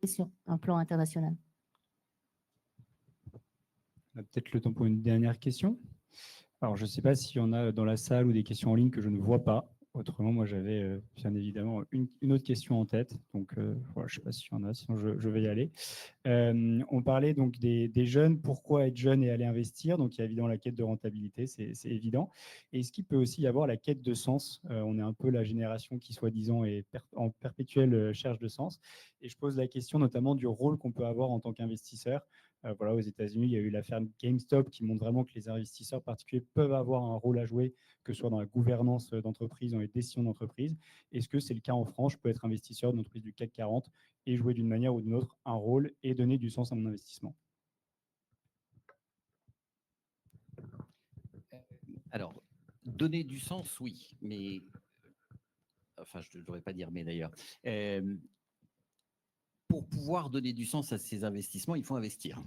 sur un plan international. On a peut-être le temps pour une dernière question. Alors, je ne sais pas s'il y en a dans la salle ou des questions en ligne que je ne vois pas. Autrement, moi, j'avais bien évidemment une autre question en tête. Donc, voilà, je ne sais pas s'il y en a, sinon je vais y aller. On parlait donc des jeunes. Pourquoi être jeune et aller investir? Donc, il y a évidemment la quête de rentabilité, c'est évident. Et est-ce qu'il peut aussi y avoir la quête de sens? On est un peu la génération qui, soi-disant, est en perpétuelle recherche de sens. Et je pose la question notamment du rôle qu'on peut avoir en tant qu'investisseur. Voilà, aux États-Unis, il y a eu l'affaire GameStop qui montre vraiment que les investisseurs particuliers peuvent avoir un rôle à jouer, que ce soit dans la gouvernance d'entreprise, dans les décisions d'entreprise. Est-ce que c'est le cas en France? Je peux être investisseur d'une entreprise du CAC 40 et jouer d'une manière ou d'une autre un rôle et donner du sens à mon investissement. Alors, donner du sens, oui, mais enfin, je ne devrais pas dire mais d'ailleurs. Pour pouvoir donner du sens à ces investissements, il faut investir.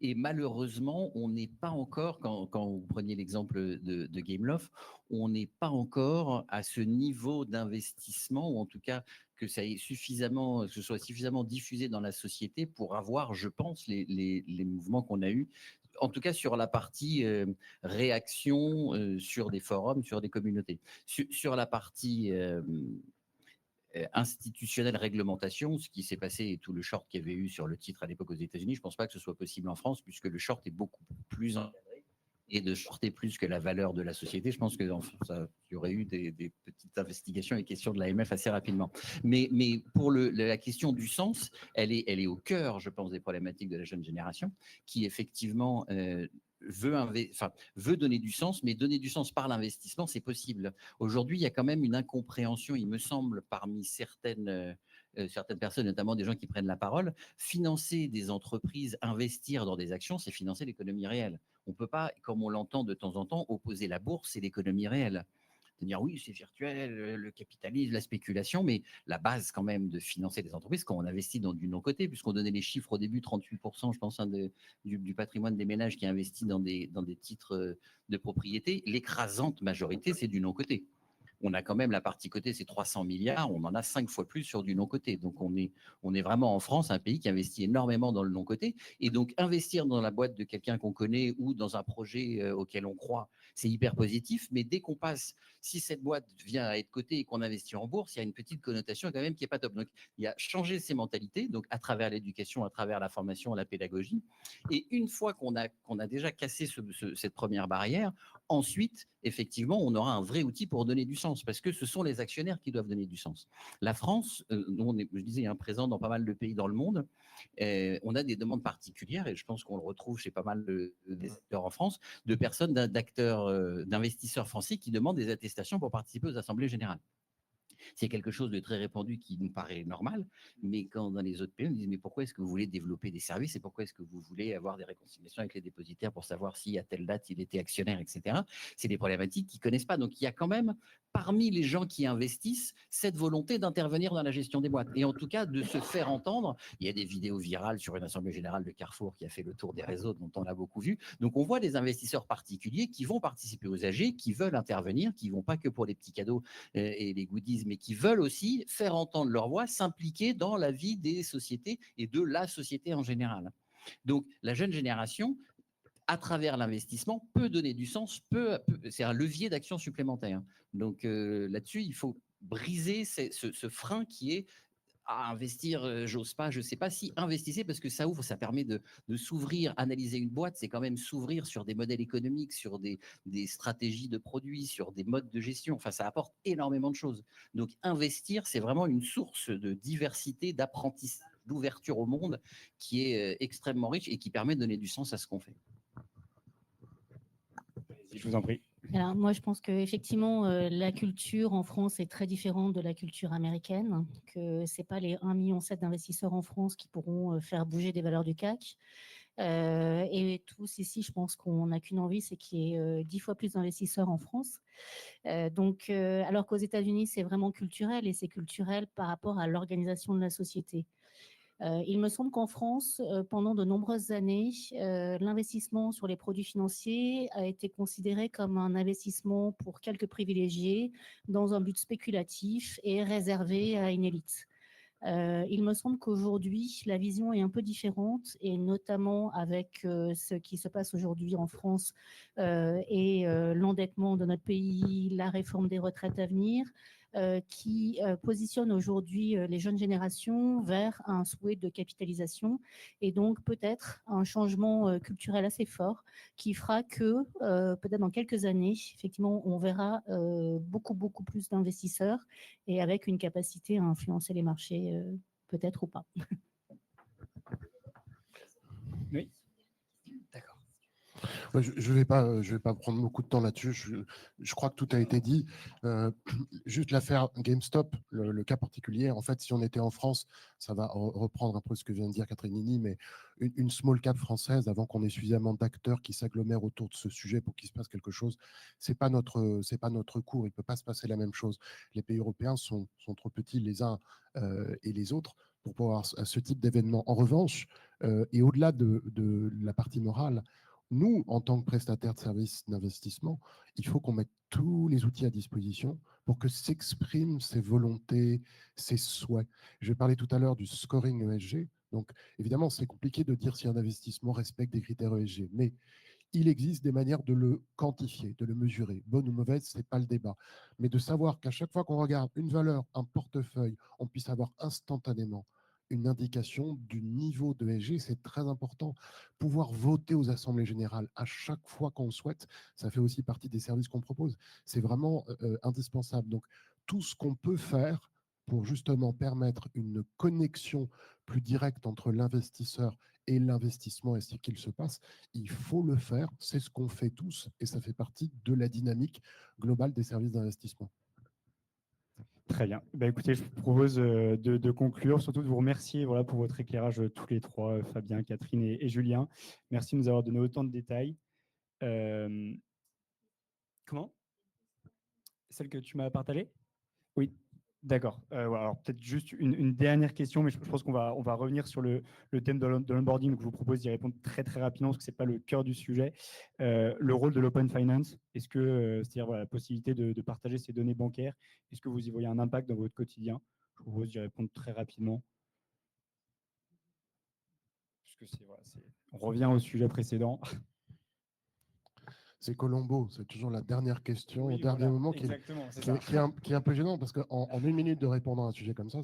Et malheureusement, on n'est pas encore, quand vous preniez l'exemple de Gameloft, on n'est pas encore à ce niveau d'investissement, ou en tout cas que ça ait suffisamment, que ce soit suffisamment diffusé dans la société pour avoir, je pense, les mouvements qu'on a eus, en tout cas sur la partie réaction sur des forums, sur des communautés. Sur la partie institutionnelle réglementation, ce qui s'est passé et tout le short qu'il y avait eu sur le titre à l'époque aux États-Unis, je ne pense pas que ce soit possible en France, puisque le short est beaucoup plus encadré et de shorter plus que la valeur de la société. Je pense qu'il y aurait eu des petites investigations et questions de l'AMF assez rapidement. Mais pour la question du sens, elle est au cœur, je pense, des problématiques de la jeune génération, qui effectivement veut donner du sens, mais donner du sens par l'investissement, c'est possible. Aujourd'hui, il y a quand même une incompréhension, il me semble, parmi certaines personnes, notamment des gens qui prennent la parole. Financer des entreprises, investir dans des actions, c'est financer l'économie réelle. On ne peut pas, comme on l'entend de temps en temps, opposer la bourse et l'économie réelle. De dire oui, c'est virtuel, le capitalisme, la spéculation, mais la base quand même de financer des entreprises, quand on investit dans du non-coté, puisqu'on donnait les chiffres au début, 38%, je pense, du patrimoine des ménages qui investit dans des titres de propriété, l'écrasante majorité, c'est du non-coté. On a quand même la partie cotée, c'est 300 milliards, on en a 5 fois plus sur du non-coté. Donc, on est vraiment en France, un pays qui investit énormément dans le non-coté. Et donc, investir dans la boîte de quelqu'un qu'on connaît ou dans un projet auquel on croit, c'est hyper positif. Mais dès qu'on passe, si cette boîte vient à être cotée et qu'on investit en bourse, il y a une petite connotation quand même qui n'est pas top. Donc, il y a changer ces mentalités, donc à travers l'éducation, à travers la formation, la pédagogie. Et une fois qu'on a déjà cassé cette première barrière, ensuite, effectivement, on aura un vrai outil pour donner du sens, parce que ce sont les actionnaire qui doivent donner du sens. La France, nous, on est, je disais, présent dans pas mal de pays dans le monde. On a des demandes particulières, et je pense qu'on le retrouve chez pas mal d'acteurs en France, de personnes, d'acteurs, d'investisseurs français qui demandent des attestations pour participer aux assemblées générales. C'est quelque chose de très répandu qui nous paraît normal, mais quand dans les autres pays, on dit mais pourquoi est-ce que vous voulez développer des services et pourquoi est-ce que vous voulez avoir des réconciliations avec les dépositaires pour savoir si à telle date il était actionnaire, etc. C'est des problématiques qu'ils ne connaissent pas. Donc il y a quand même parmi les gens qui investissent cette volonté d'intervenir dans la gestion des boîtes et en tout cas de se faire entendre. Il y a des vidéos virales sur une assemblée générale de Carrefour qui a fait le tour des réseaux dont on a beaucoup vu. Donc on voit des investisseurs particuliers qui vont participer aux AG, qui veulent intervenir, qui ne vont pas que pour les petits cadeaux et les goodies, mais qui veulent aussi faire entendre leur voix, s'impliquer dans la vie des sociétés et de la société en général. Donc la jeune génération, à travers l'investissement, peut donner du sens, c'est un levier d'action supplémentaire. Donc là-dessus, il faut briser ce frein qui est à investir, j'ose pas, je sais pas. Si, investissez parce que ça ouvre, ça permet de s'ouvrir, analyser une boîte, c'est quand même s'ouvrir sur des modèles économiques, sur des stratégies de produits, sur des modes de gestion. Enfin, ça apporte énormément de choses. Donc, investir, c'est vraiment une source de diversité, d'apprentissage, d'ouverture au monde qui est extrêmement riche et qui permet de donner du sens à ce qu'on fait. Je vous en prie. Alors, moi, je pense qu'effectivement, la culture en France est très différente de la culture américaine, que ce n'est pas les 1,7 million d'investisseurs en France qui pourront faire bouger des valeurs du CAC. Et tous ici, je pense qu'on n'a qu'une envie, c'est qu'il y ait 10 fois plus d'investisseurs en France. Alors qu'aux États-Unis, c'est vraiment culturel, et c'est culturel par rapport à l'organisation de la société. Il me semble qu'en France, pendant de nombreuses années, l'investissement sur les produits financiers a été considéré comme un investissement pour quelques privilégiés dans un but spéculatif et réservé à une élite. Il me semble qu'aujourd'hui, la vision est un peu différente, et notamment avec ce qui se passe aujourd'hui en France et l'endettement de notre pays, la réforme des retraites à venir, qui positionne aujourd'hui les jeunes générations vers un souhait de capitalisation et donc peut-être un changement culturel assez fort qui fera que peut-être dans quelques années, effectivement, on verra beaucoup plus d'investisseurs et avec une capacité à influencer les marchés, peut-être ou pas. Oui. D'accord. Je vais pas prendre beaucoup de temps là-dessus. Je crois que tout a été dit. Juste l'affaire GameStop, le cas particulier. En fait, si on était en France, ça va reprendre un peu ce que vient de dire Catherine Nini, mais une small cap française, avant qu'on ait suffisamment d'acteurs qui s'agglomèrent autour de ce sujet pour qu'il se passe quelque chose, c'est pas notre cours. Il peut pas se passer la même chose. Les pays européens sont trop petits les uns et les autres pour pouvoir ce type d'événement. En revanche, et au-delà de la partie morale, nous, en tant que prestataires de services d'investissement, il faut qu'on mette tous les outils à disposition pour que s'expriment ces volontés, ces souhaits. Je parlais tout à l'heure du scoring ESG. Donc, évidemment, c'est compliqué de dire si un investissement respecte des critères ESG, mais il existe des manières de le quantifier, de le mesurer. Bonne ou mauvaise, ce n'est pas le débat. Mais de savoir qu'à chaque fois qu'on regarde une valeur, un portefeuille, on puisse avoir instantanément une indication du niveau de ESG, c'est très important. Pouvoir voter aux assemblées générales à chaque fois qu'on souhaite, ça fait aussi partie des services qu'on propose. C'est vraiment indispensable. Donc, tout ce qu'on peut faire pour justement permettre une connexion plus directe entre l'investisseur et l'investissement ainsi qu'il se passe. Il faut le faire, c'est ce qu'on fait tous et ça fait partie de la dynamique globale des services d'investissement. Très bien. Bah, écoutez, je vous propose de conclure, surtout de vous remercier voilà, pour votre éclairage tous les trois, Fabien, Catherine et Julien. Merci de nous avoir donné autant de détails. Comment? Celle que tu m'as partagée? Oui, d'accord. Voilà, alors peut-être juste une dernière question, mais je pense qu'on va revenir sur le thème de l'onboarding. Donc je vous propose d'y répondre très très rapidement parce que ce n'est pas le cœur du sujet. Le rôle de l'open finance, est-ce que, c'est-à-dire voilà, la possibilité de partager ces données bancaires, est-ce que vous y voyez un impact dans votre quotidien? Je vous propose d'y répondre très rapidement. Puisque on revient au sujet précédent. C'est Colombo, c'est toujours la dernière question Oui, au dernier voilà, moment exactement, c'est qui ça. est un peu gênant parce qu'en 1 minute de répondre à un sujet comme ça,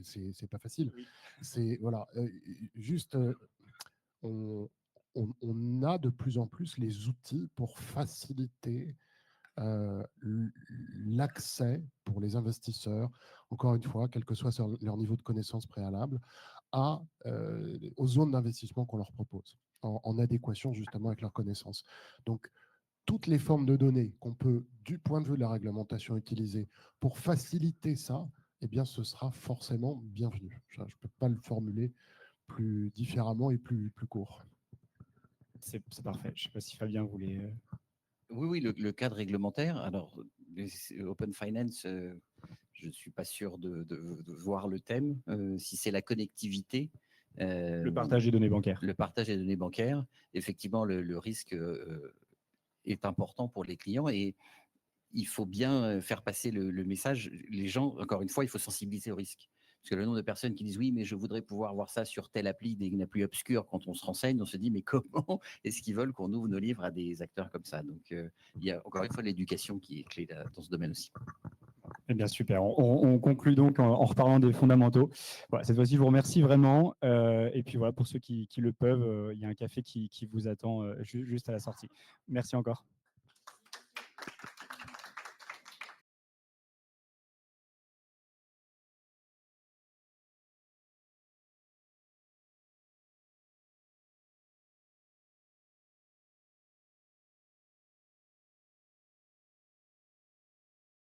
c'est pas facile. Oui. C'est voilà, juste on a de plus en plus les outils pour faciliter l'accès pour les investisseurs, encore une fois, quel que soit leur niveau de connaissance préalable, aux zones d'investissement qu'on leur propose, en adéquation justement avec leurs connaissances. Donc, toutes les formes de données qu'on peut, du point de vue de la réglementation, utiliser pour faciliter ça, eh bien, ce sera forcément bienvenu. Je ne peux pas le formuler plus différemment et plus court. C'est parfait. Je ne sais pas si Fabien voulait... Oui, le cadre réglementaire. Alors, Open Finance, je ne suis pas sûr de voir le thème. Si c'est la connectivité, le partage des données bancaires. Le partage des données bancaires, effectivement, le risque est important pour les clients et il faut bien faire passer le message. Les gens, encore une fois, il faut sensibiliser au risque. Parce que le nombre de personnes qui disent oui, mais je voudrais pouvoir voir ça sur telle appli, une appli obscure, quand on se renseigne, on se dit mais comment est-ce qu'ils veulent qu'on ouvre nos livres à des acteurs comme ça? Donc, il y a encore une fois l'éducation qui est clé dans ce domaine aussi. Eh bien, super. On conclut donc en reparlant des fondamentaux. Voilà, cette fois-ci, je vous remercie vraiment. Et puis voilà, pour ceux qui le peuvent, il y a un café qui vous attend juste à la sortie. Merci encore.